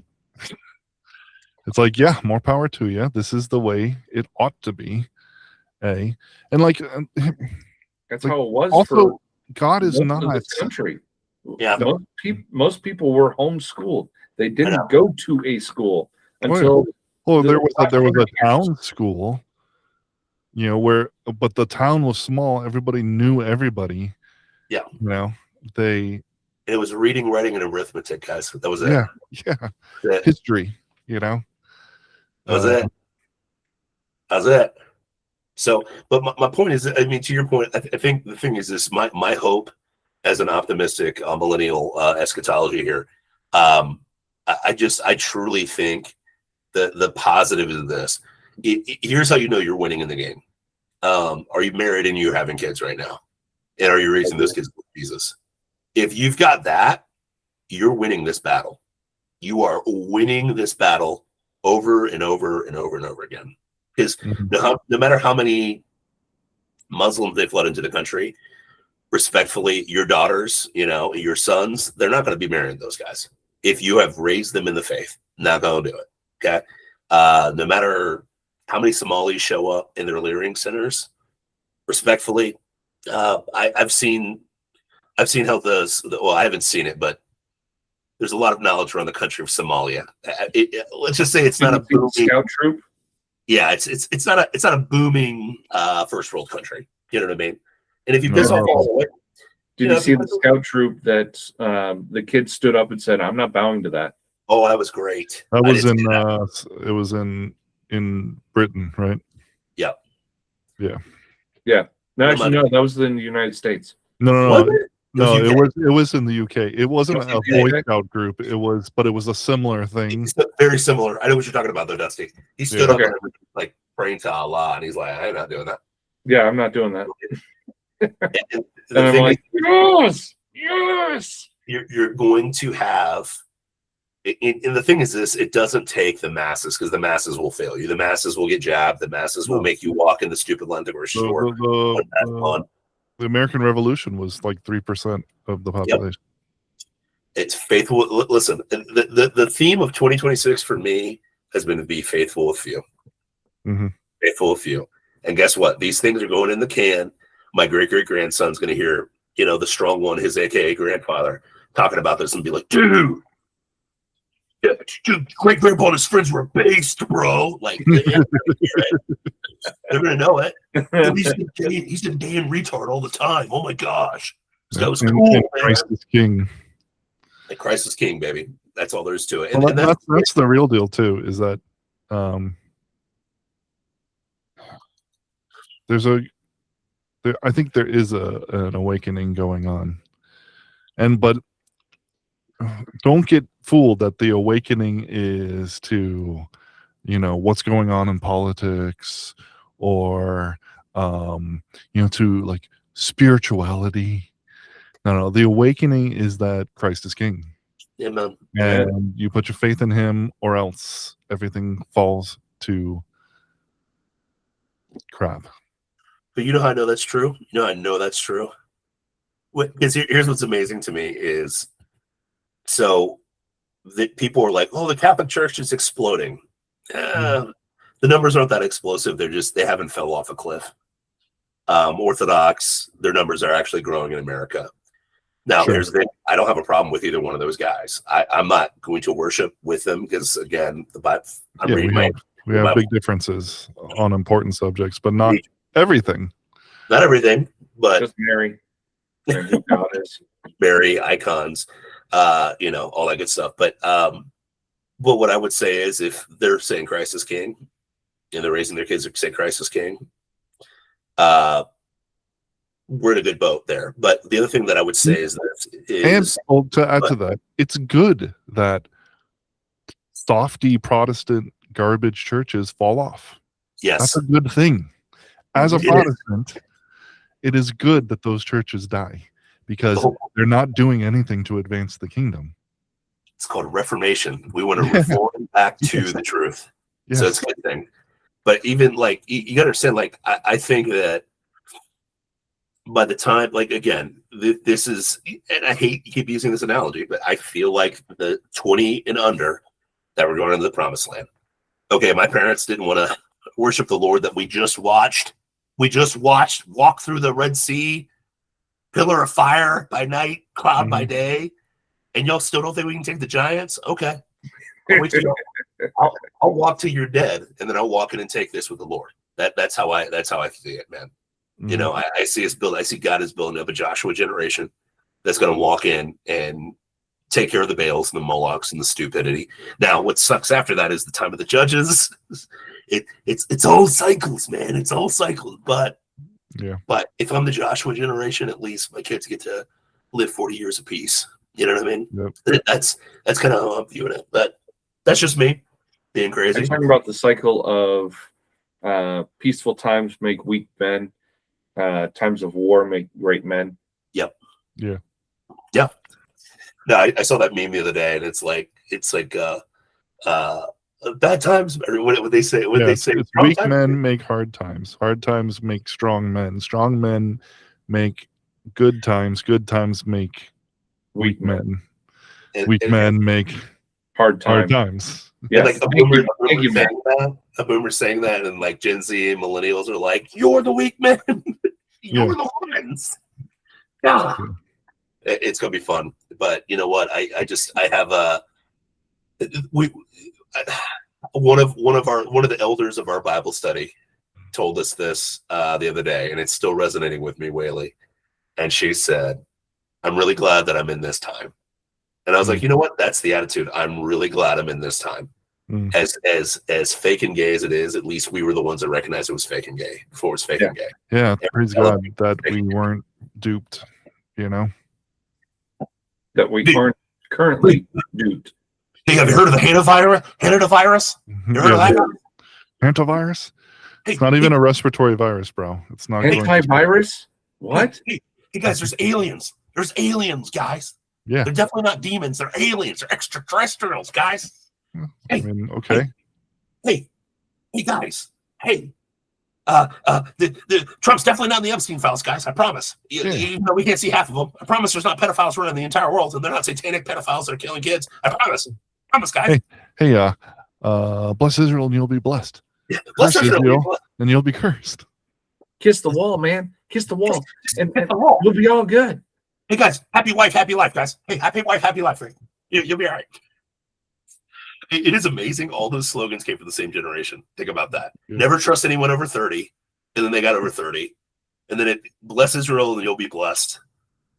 Speaker 1: yeah, more power to you. This is the way it ought to be. And like
Speaker 3: that's how it was.
Speaker 1: Also,
Speaker 3: for
Speaker 1: God is not
Speaker 3: this country.
Speaker 2: Yeah,
Speaker 3: most people were homeschooled. They didn't go to a school until.
Speaker 1: Well, there was a town school but the town was small. Everybody knew everybody.
Speaker 2: Yeah.
Speaker 1: They.
Speaker 2: It was reading, writing, and arithmetic, guys. That was it.
Speaker 1: Yeah.
Speaker 2: That
Speaker 1: History.
Speaker 2: was it. That was it. So, but my point is, I mean, to your point, I think the thing is this: my hope as an optimistic millennial eschatology here. I truly think the positive is this. Here's how you know you're winning in the game. Are you married and you're having kids right now? And are you raising those kids with Jesus? If you've got that, you're winning this battle. You are winning this battle over and over and over and over again. Because no matter how many Muslims they flood into the country, respectfully, your daughters, your sons, they're not going to be marrying those guys. If you have raised them in the faith, not going to do it. Okay. No matter how many Somalis show up in their leering centers, respectfully, I've seen how I haven't seen it, but there's a lot of knowledge around the country of Somalia. Let's just say it's not a booming
Speaker 3: scout troop.
Speaker 2: Yeah, it's not a booming first world country. You know what I mean? And if you piss off all the way,
Speaker 3: did you see the scout troop that the kids stood up and said, "I'm not bowing to that"?
Speaker 2: Oh, that was great.
Speaker 1: That was it was in Britain, right?
Speaker 2: Yeah.
Speaker 3: No, actually, no, that was in the United States.
Speaker 1: No. It was in the UK. It wasn't a Boy Scout group. But it was a similar thing.
Speaker 2: It's very similar. I know what you're talking about, though, Dusty. He stood up and like praying to Allah, and he's like, "I'm not doing that."
Speaker 3: Yeah, I'm not doing that.
Speaker 2: and
Speaker 3: I'm like, yes.
Speaker 2: You're going to have. And the thing is this, it doesn't take the masses, because the masses will fail you. The masses will get jabbed. The masses will make you walk in the stupid London grocery store.
Speaker 1: The American Revolution was like 3% of the population.
Speaker 2: Yep. It's faithful. Listen, the theme of 2026 for me has been to be faithful with few.
Speaker 1: Mm-hmm.
Speaker 2: Faithful with few. And guess what? These things are going in the can. My great-great-grandson's going to hear, the strong one, his AKA grandfather, talking about this and be like, dude, great-grandpa and his friends were based, bro. Like, they're going to know it. He's a damn retard all the time. Oh, my gosh. So that was cool,
Speaker 1: Christ is king.
Speaker 2: Like, Christ is king, baby. That's all there is to it.
Speaker 1: And that's the real deal, too, is that I think there is an awakening going on. But don't get fooled that the awakening is to, what's going on in politics or, to like spirituality. No, the awakening is that Christ is king.
Speaker 2: Amen.
Speaker 1: And you put your faith in him, or else everything falls to crap.
Speaker 2: But you know how I know that's true? I know that's true? Because here's what's amazing to me is, so that people are like, oh, the Catholic Church is exploding. The numbers aren't that explosive. They haven't fell off a cliff. Orthodox, their numbers are actually growing in America. Now, Here's the thing. I don't have a problem with either one of those guys. I'm not going to worship with them because, again, the Bible.
Speaker 1: We have big differences on important subjects, but not everything.
Speaker 2: Not everything, but
Speaker 3: just Mary.
Speaker 2: Mary, icons, all that good stuff. But what I would say is, if they're saying Christ is king and they're raising their kids to say Christ is king, we're in a good boat there. But the other thing that I would say is this.
Speaker 1: To add to that, it's good that softy Protestant garbage churches fall off.
Speaker 2: Yes.
Speaker 1: That's a good thing. As a Protestant, it is good that those churches die, because they're not doing anything to advance the kingdom.
Speaker 2: It's called Reformation. We want to reform back to the truth.
Speaker 1: Yes.
Speaker 2: So it's a good thing. But even like, you got to understand, like, I think that by the time, like, again, this is, and I hate to keep using this analogy, but I feel like the 20 and under that were going into the promised land. Okay, my parents didn't want to worship the Lord that we just watched. We just watched walk through the Red Sea, pillar of fire by night, cloud by day, and y'all still don't think we can take the giants? Okay. I'll walk till you're dead, and then I'll walk in and take this with the Lord. That's how I see it, man. You know, I see God is building up a Joshua generation that's going to walk in and take care of the Baals and the Molochs and the stupidity. Now, what sucks after that is the time of the judges. It's all cycles, man. It's all cycles. But if I'm the Joshua generation, at least my kids get to live 40 years apiece. You know what I mean?
Speaker 1: Yep.
Speaker 2: That's kind of how I'm viewing it. But that's just me being crazy.
Speaker 3: I'm talking about the cycle of peaceful times make weak men, times of war make great men.
Speaker 2: Yep.
Speaker 1: Yeah.
Speaker 2: Yeah. No, I saw that meme the other day, and it's like bad times. Or what would they say? What they say?
Speaker 1: It's weak men make hard times. Hard times make strong men. Strong men make good times. Good times make weak men. Weak men make
Speaker 3: hard times.
Speaker 2: Yeah, like a boomer saying that, and like Gen Z and millennials are like, "You're the weak men. You're the ones." Yeah. It's gonna be fun, but you know what? I have one of the elders of our Bible study told us this the other day, and it's still resonating with me, Whaley. And she said, "I'm really glad that I'm in this time." And I was like, you know what? That's the attitude. I'm really glad I'm in this time. As fake and gay as it is, at least we were the ones that recognized it was fake and gay before it was fake and gay.
Speaker 1: Yeah, praise God that we weren't duped. You know.
Speaker 3: That we aren't currently duped.
Speaker 2: Hey, have you heard of the hantavirus? You heard of that?
Speaker 1: Hantavirus? It's not even a respiratory virus, bro. It's not
Speaker 3: antivirus. What?
Speaker 2: Hey, guys, there's aliens. There's aliens, guys.
Speaker 1: Yeah,
Speaker 2: they're definitely not demons. They're aliens. They're extraterrestrials, guys.
Speaker 1: I mean, okay.
Speaker 2: Hey, guys. Hey. The Trump's definitely not in the Epstein files, guys. I promise. Even though we can't see half of them, I promise there's not pedophiles running the entire world, and they're not satanic pedophiles that are killing kids. I promise. Guys.
Speaker 1: Hey, bless Israel and you'll be blessed.
Speaker 2: Yeah, bless Israel
Speaker 1: and you'll be cursed.
Speaker 3: Kiss the wall, man. Kiss the wall, and we'll be all good.
Speaker 2: Hey guys, happy wife, happy life, guys. Hey, happy wife, happy life. You'll be all right. It is amazing. All those slogans came from the same generation. Think about that. Yeah. Never trust anyone over 30. And then they got over 30. And then bless Israel and you'll be blessed.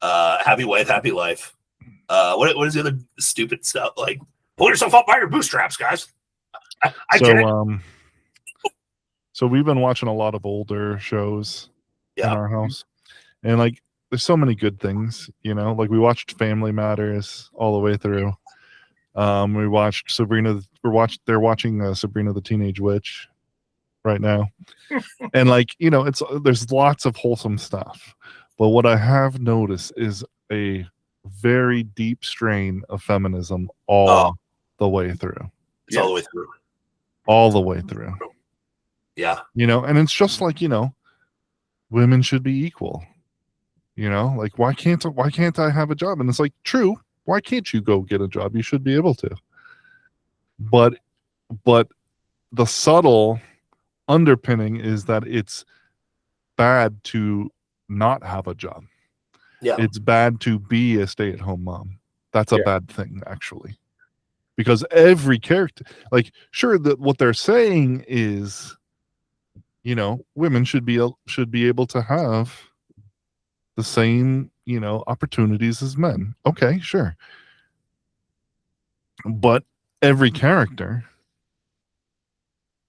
Speaker 2: Happy wife, happy life. What is the other stupid stuff? Like, pull yourself up by your bootstraps, guys. I get it.
Speaker 1: So we've been watching a lot of older shows in our house. And like, there's so many good things, you know, like we watched Family Matters all the way through. We watched Sabrina. They're watching Sabrina the Teenage Witch right now, and like you know, there's lots of wholesome stuff. But what I have noticed is a very deep strain of feminism all the way through.
Speaker 2: It's all the way through.
Speaker 1: All the way through.
Speaker 2: Yeah.
Speaker 1: You know, and it's just like you know, women should be equal. You know, like why can't I have a job? And it's like true. Why can't you go get a job? You should be able to. But the subtle underpinning is that it's bad to not have a job.
Speaker 2: Yeah.
Speaker 1: It's bad to be a stay-at-home mom. That's a bad thing, actually. Because every character, like, sure, that what they're saying is, you know, women should be able to have the same, you know, opportunities as men. Okay, sure. But every character,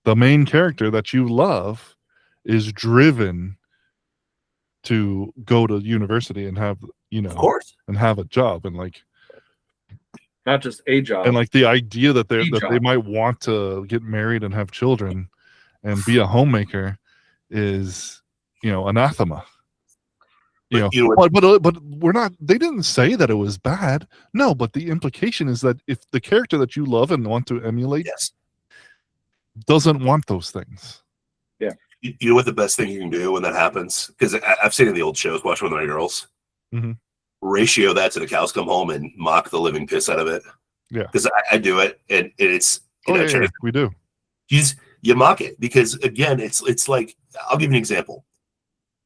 Speaker 1: the main character that you love, is driven to go to university and have, you know,
Speaker 2: of course,
Speaker 1: and have a job, and like
Speaker 3: not just a job,
Speaker 1: and like the idea that they might want to get married and have children and be a homemaker is, you know, anathema. But we're not. They didn't say that it was bad. No, but the implication is that if the character that you love and want to emulate doesn't want those things.
Speaker 2: Yeah. You know what the best thing you can do when that happens? Because I've seen in the old shows, watch One of My Girls.
Speaker 1: Mm-hmm.
Speaker 2: Ratio that to the cows come home and mock the living piss out of it.
Speaker 1: Yeah.
Speaker 2: Because I do it, and it's
Speaker 1: we do.
Speaker 2: You mock it because again, it's like I'll give you an example.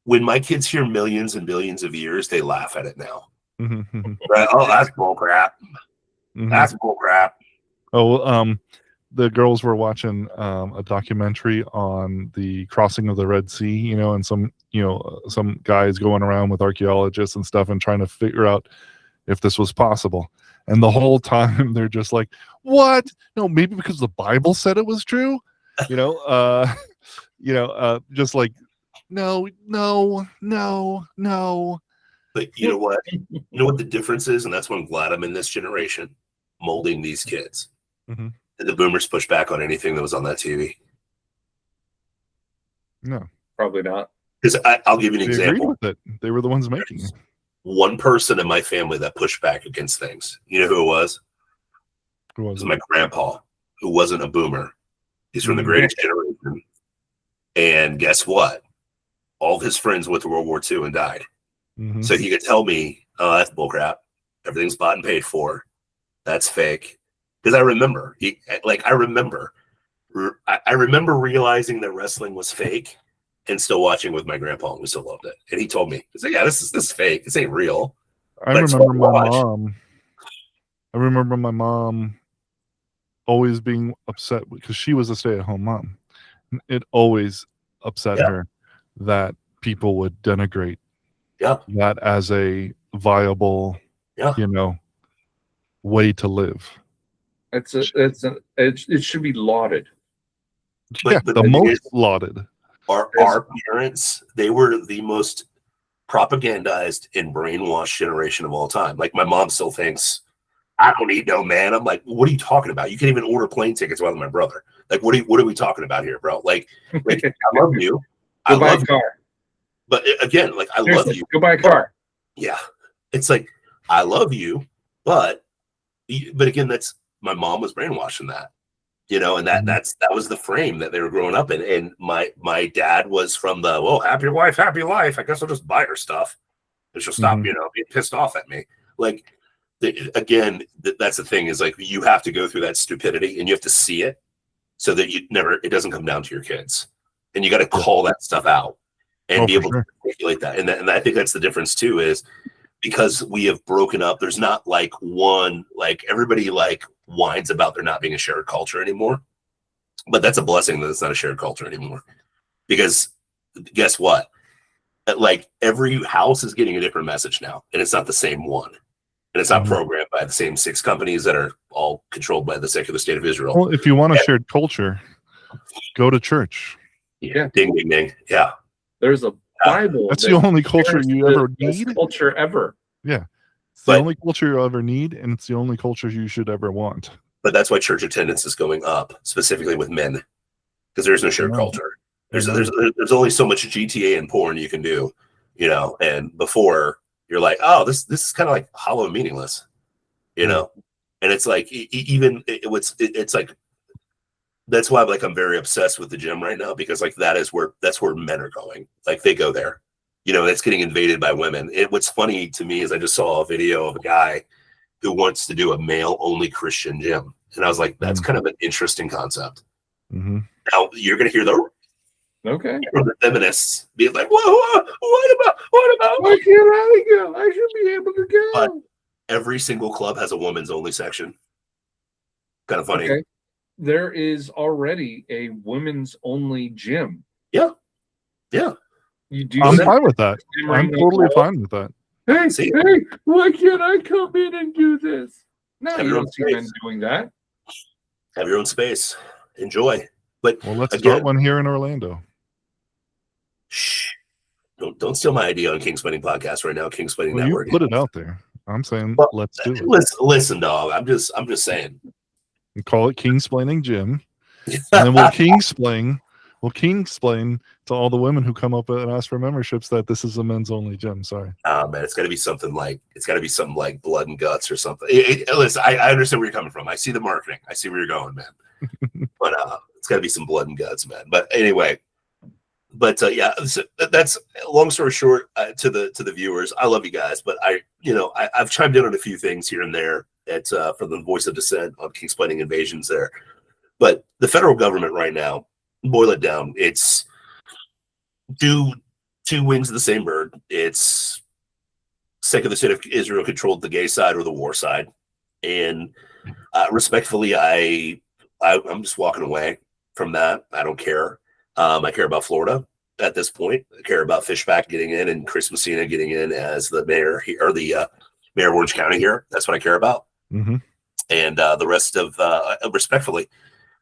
Speaker 2: When my kids hear millions and billions of years, they laugh at it now.
Speaker 1: Mm-hmm.
Speaker 2: Right? Oh, that's bull crap. Mm-hmm. That's bull crap.
Speaker 1: Oh, the girls were watching a documentary on the crossing of the Red Sea, you know, and some guys going around with archaeologists and stuff and trying to figure out if this was possible. And the whole time they're just like, what? No, maybe because the Bible said it was true, you know, just like, no.
Speaker 2: But you know what? You know what the difference is? And that's why I'm glad I'm in this generation molding these kids.
Speaker 1: Mm-hmm.
Speaker 2: Did the boomers push back on anything that was on that TV?
Speaker 1: No.
Speaker 3: Probably not.
Speaker 2: Because I'll give you an
Speaker 1: They agreed
Speaker 2: example.
Speaker 1: with it. They were the ones making it.
Speaker 2: One person in my family that pushed back against things. You know who it was?
Speaker 1: Who
Speaker 2: It
Speaker 1: was
Speaker 2: was
Speaker 1: it?
Speaker 2: my grandpa, who wasn't a boomer. He's from the
Speaker 1: Mhm.
Speaker 2: greatest generation. And guess what? All of his friends went to World War II and died.
Speaker 1: Mhm.
Speaker 2: So he could tell me, oh, that's bullcrap. Everything's bought and paid for. That's fake. Because I remember, I remember realizing that wrestling was fake and still watching with my grandpa, and we still loved it. And he told me, he's like, yeah, this is fake. This ain't real.
Speaker 1: I
Speaker 2: But it's
Speaker 1: remember
Speaker 2: fun to
Speaker 1: my
Speaker 2: watch.
Speaker 1: mom. I remember my mom always being upset because she was a stay-at-home mom. It always upset
Speaker 2: Yeah.
Speaker 1: her that people would denigrate
Speaker 2: Yeah.
Speaker 1: that as a viable,
Speaker 2: Yeah.
Speaker 1: way to live.
Speaker 3: It should be lauded.
Speaker 2: But
Speaker 1: the
Speaker 2: the thing
Speaker 1: most
Speaker 2: is,
Speaker 1: lauded.
Speaker 2: our parents, they were the most propagandized and brainwashed generation of all time. Like my mom still thinks, I don't need no man. I'm like, what are you talking about? You can't even order plane tickets with my brother. Like, what are we talking about here, bro? Like I love you. I
Speaker 3: Go buy
Speaker 2: love
Speaker 3: a
Speaker 2: you.
Speaker 3: car.
Speaker 2: But again, like I love
Speaker 3: Seriously,
Speaker 2: you.
Speaker 3: Go buy a car.
Speaker 2: Yeah. It's like, I love you, but again, that's my mom was brainwashed in that. And
Speaker 1: Mhm.
Speaker 2: that was the frame that they were growing up in. And my dad was from the, well, happy wife, happy life. I guess I'll just buy her stuff and she'll stop,
Speaker 1: Mhm.
Speaker 2: being pissed off at me. Like, again, that's the thing is like, you have to go through that stupidity and you have to see it so that it doesn't come down to your kids. And you got to call that stuff out and be
Speaker 1: for
Speaker 2: able
Speaker 1: sure.
Speaker 2: to articulate that. And I think that's the difference too, is because we have broken up, there's not like one, like everybody like whines about there not being a shared culture anymore. But that's a blessing that it's not a shared culture anymore. Because guess what? Like every house is getting a different message now, and it's not the same one. And it's not
Speaker 1: Mhm.
Speaker 2: programmed by the same 6 companies that are all controlled by the secular state of Israel.
Speaker 1: Well, if you want a
Speaker 2: Yeah.
Speaker 1: shared culture, go to church.
Speaker 3: Yeah.
Speaker 2: Ding, ding, ding. Yeah.
Speaker 3: There's a Bible.
Speaker 1: That's
Speaker 3: that
Speaker 1: the only culture
Speaker 3: shares
Speaker 1: you
Speaker 3: the
Speaker 1: ever
Speaker 3: best
Speaker 1: need.
Speaker 3: culture ever.
Speaker 1: Yeah. It's the
Speaker 2: But-
Speaker 1: only culture you'll ever need, and it's the only culture you should ever want.
Speaker 2: But that's why church attendance is going up, specifically with men, because there's no shared
Speaker 1: Wow.
Speaker 2: culture. There's
Speaker 1: Amen.
Speaker 2: only so much GTA and porn you can do, and before you're like, oh, this is kind of like hollow and meaningless, and it's like it's like that's why I'm very obsessed with the gym right now, because like that's where men are going. Like they go there, it's getting invaded by women. What's funny to me is I just saw a video of a guy who wants to do a male only Christian gym, and I was like, that's kind of an interesting concept.
Speaker 1: Mm-hmm.
Speaker 2: Now you're going to hear the feminists being like, "Whoa, what about?
Speaker 3: Why can't I go? I should be able to go."
Speaker 2: But every single club has a women's only section. Kind of funny.
Speaker 3: Okay. There is already a women's only gym.
Speaker 2: Yeah.
Speaker 3: You do.
Speaker 1: I'm
Speaker 3: that?
Speaker 1: fine with that.
Speaker 3: Same
Speaker 1: I'm
Speaker 3: ring
Speaker 1: totally
Speaker 3: like,
Speaker 1: fine with that.
Speaker 3: Hey,
Speaker 2: See?
Speaker 3: hey, why can't I come in and do this? No,
Speaker 2: Have
Speaker 3: you
Speaker 2: your own
Speaker 3: don't see men
Speaker 2: space.
Speaker 3: doing that.
Speaker 2: Have your own space. Enjoy. But
Speaker 1: Well, let's
Speaker 2: again,
Speaker 1: start one here in Orlando.
Speaker 2: shh, don't steal my idea on King Splitting Podcast right now. King Splitting
Speaker 1: Well, you
Speaker 2: Network.
Speaker 1: put it out there. I'm saying
Speaker 2: Well,
Speaker 1: let's do it.
Speaker 2: Listen, dog. I'm just saying.
Speaker 1: We call it Kingsplaining Gym, and then we'll Kingsplain to all the women who come up and ask for memberships that this is a men's only gym. Sorry.
Speaker 2: Man, it's got to be something like Blood and Guts or something. Listen, I understand where you're coming from. I see the marketing. I see where you're going, man. But it's got to be some Blood and Guts, man. But anyway, yeah, so that's long story short. To the viewers, I love you guys, but I've chimed in on a few things here and there for the Voice of Dissent on Kingsplaining Invasions there. But the federal government right now, boil it down, it's two wings of the same bird. It's secular state of Israel controlled the gay side or the war side, and respectfully, I I'm just walking away from that. I don't care. I care about Florida at this point. I care about Fishback getting in and Chris Messina getting in as the mayor here, or the mayor of Orange County here. That's what I care about.
Speaker 1: Mm-hmm.
Speaker 2: And the rest of, respectfully,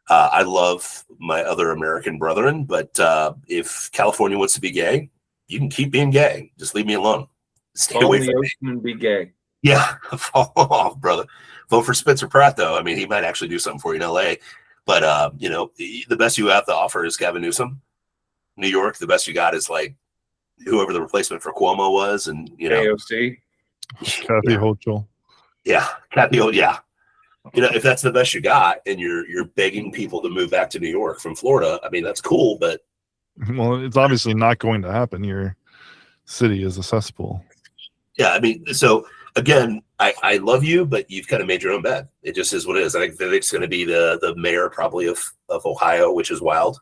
Speaker 2: I love my other American brethren, but if California wants to be gay, you can keep being gay. Just leave me alone. Stay
Speaker 3: Fall
Speaker 2: away
Speaker 3: in
Speaker 2: from
Speaker 3: the
Speaker 2: me.
Speaker 3: ocean and be gay.
Speaker 2: Yeah, fall off, brother. Vote for Spencer Pratt, though. I mean, he might actually do something for you in LA. But, the best you have to offer is Gavin Newsom. New York, the best you got is like whoever the replacement for Cuomo was. And,
Speaker 3: AOC.
Speaker 1: Kathy Hochul.
Speaker 2: Yeah, Kathy, yeah. If that's the best you got and you're begging people to move back to New York from Florida, I mean, that's cool, but
Speaker 1: Well, it's obviously not going to happen. Your city is a cesspool.
Speaker 2: yeah, I mean, so again, I love you, but you've kind of made your own bed. It just is what it is. I think Vivek's going to be the mayor probably of Ohio, which is wild.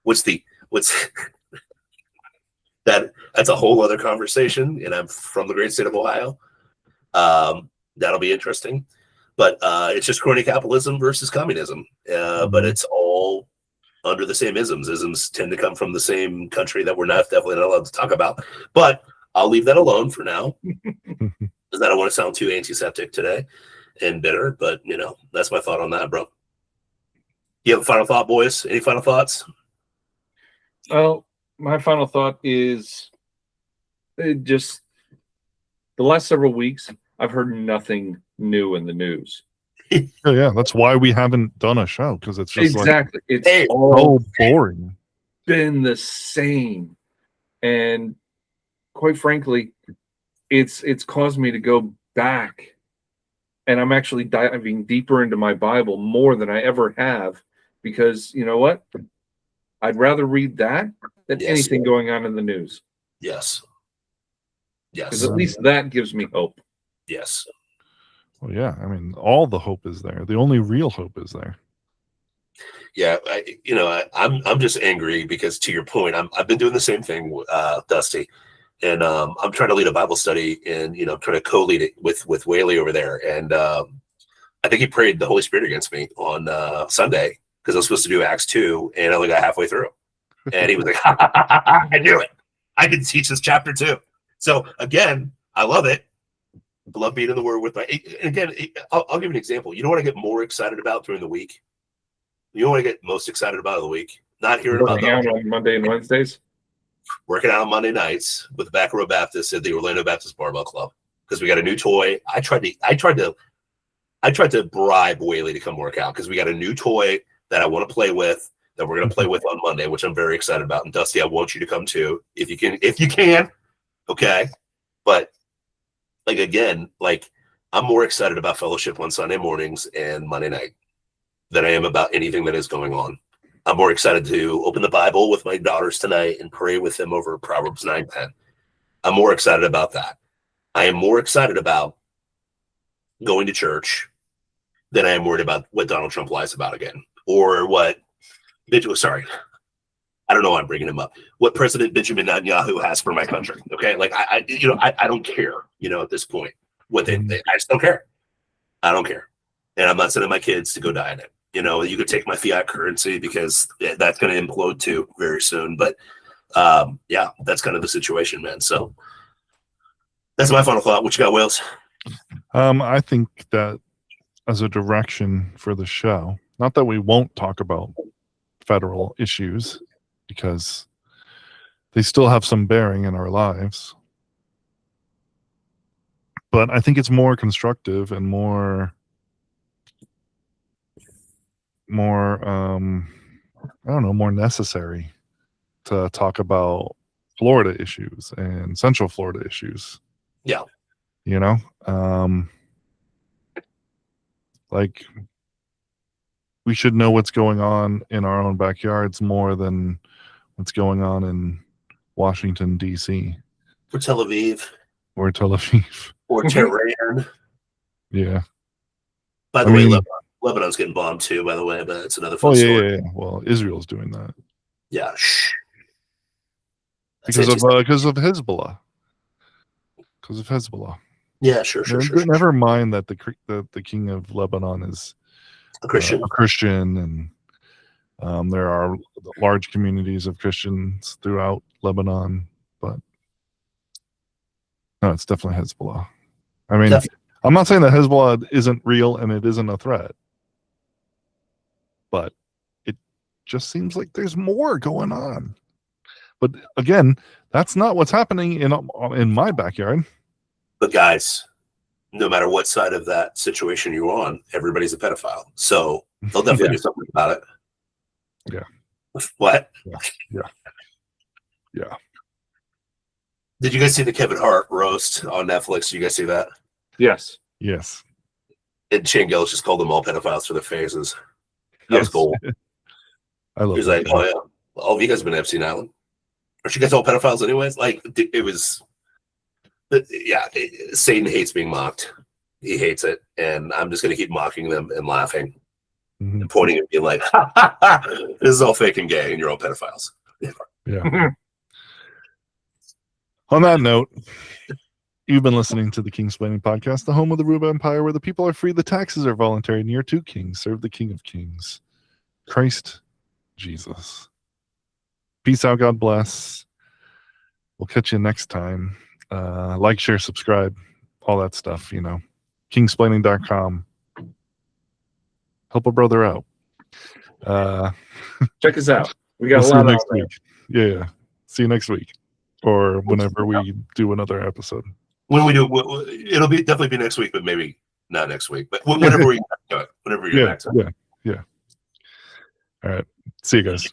Speaker 2: What's that's a whole other conversation, and I'm from the great state of Ohio. That'll be interesting. But it's just crony capitalism versus communism. But it's all under the same isms. Isms tend to come from the same country that we're definitely not allowed to talk about. But I'll leave that alone for now, because I don't want to sound too antiseptic today and bitter. But that's my thought on that, bro. You have a final thought, boys? Any final thoughts?
Speaker 3: Well, my final thought is just the last several weeks, I've heard nothing new in the news.
Speaker 1: Yeah, that's why we haven't done a show, because it's just
Speaker 3: Exactly. It's
Speaker 2: Hey,
Speaker 3: all
Speaker 1: so boring.
Speaker 3: been the same. And quite frankly, it's caused me to go back, and I'm actually diving deeper into my Bible more than I ever have, because you know what? I'd rather read that than
Speaker 2: Yes.
Speaker 3: anything going on in the news,
Speaker 2: Yes.
Speaker 3: because
Speaker 2: Yes.
Speaker 3: at least that gives me hope.
Speaker 2: Yes.
Speaker 1: Well, yeah, I mean, all the hope is there. The only real hope is there.
Speaker 2: Yeah, I'm just angry because, to your point, I've been doing the same thing, Dusty, and I'm trying to lead a Bible study, and trying to co-lead it with Whaley over there, and I think he prayed the Holy Spirit against me on Sunday, because I was supposed to do Acts 2, and I only got halfway through, and he was like, "I knew it. I can teach this chapter too." So again, I love it. I love being in the Word with my. And again, I'll give you an example. You know what I get more excited about during the week? You know what I get most excited about of the week? Not hearing about
Speaker 3: Working out on Monday and Wednesdays.
Speaker 2: working out on Monday nights with the Back Row Baptist at the Orlando Baptist Barbell Club, because we got a new toy. I tried to bribe Whaley to come work out, because we got a new toy that I want to play with, that we're going to play with on Monday, which I'm very excited about. And Dusty, I want you to come too, if you can. Okay. But again, I'm more excited about fellowship on Sunday mornings and Monday night than I am about anything that is going on. I'm more excited to open the Bible with my daughters tonight and pray with them over Proverbs 9:10. I'm more excited about that. I am more excited about going to church than I am worried about what Donald Trump lies about again, or what I don't know why I'm bringing him up. What President Benjamin Netanyahu has for my country. Okay. I don't care, at this point, what I just don't care. I don't care. And I'm not sending my kids to go die in it. You could take my fiat currency, because that's going to implode too very soon. But yeah, that's kind of the situation, man. So that's my final thought. What you got, Wales?
Speaker 1: I think that as a direction for the show, not that we won't talk about federal issues, because they still have some bearing in our lives, but I think it's more constructive and more I don't know, more necessary to talk about Florida issues and Central Florida issues.
Speaker 2: Yeah.
Speaker 1: We should know what's going on in our own backyards more than what's going on in Washington, D.C.
Speaker 2: For Tel Aviv.
Speaker 1: Or Tel Aviv.
Speaker 2: Or Tehran.
Speaker 1: Yeah.
Speaker 2: By the way, Lebanon's getting bombed too, by the way, but it's another fun story.
Speaker 1: Yeah. Well, Israel's doing that.
Speaker 2: Yeah.
Speaker 1: Because of Hezbollah. Because of Hezbollah.
Speaker 2: Yeah, sure.
Speaker 1: Never mind that the king of Lebanon is
Speaker 2: A Christian.
Speaker 1: a Christian, and there are large communities of Christians throughout Lebanon, but no, it's definitely Hezbollah. I mean, I'm not saying that Hezbollah isn't real and it isn't a threat, but it just seems like there's more going on. But again, that's not what's happening in my backyard.
Speaker 2: But guys, no matter what side of that situation you're on, everybody's a pedophile. So they'll definitely do something about it.
Speaker 1: Yeah.
Speaker 2: What?
Speaker 1: Yeah.
Speaker 2: Did you guys see the Kevin Hart roast on Netflix? Did you guys see that?
Speaker 3: Yes.
Speaker 1: Yes.
Speaker 2: And Shane Gillis just called them all pedophiles for their faces. That was cool.
Speaker 1: I love
Speaker 2: He's
Speaker 1: that
Speaker 2: like,
Speaker 1: guy.
Speaker 2: oh yeah, all of you guys have been Epstein Island. Aren't you guys all pedophiles anyways? Like, it was, but yeah, Satan hates being mocked. He hates it. And I'm just going to keep mocking them and laughing
Speaker 1: Mhm.
Speaker 2: and pointing and being like, ha, ha, ha, this is all fake and gay and you're all pedophiles.
Speaker 1: Yeah. On that note, you've been listening to the Kingsplaining Podcast, the home of the Rube Empire, where the people are free, the taxes are voluntary, and you're two kings. Serve the King of Kings, Christ Jesus. Peace out. God bless. We'll catch you next time. Like, share, subscribe, all that stuff, you know. Kingsplaining.com. Help a brother out.
Speaker 3: Check us out. We got
Speaker 1: We'll
Speaker 3: a
Speaker 1: see you
Speaker 3: lot
Speaker 1: next
Speaker 3: on there.
Speaker 1: week. Yeah. See you next week. Or whenever we do another episode.
Speaker 2: When we do, it'll be definitely be next week, but maybe not next week. But whenever we do it, whenever you're next.
Speaker 1: Yeah. All right. See you guys.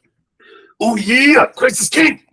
Speaker 2: Oh yeah, Christ is king.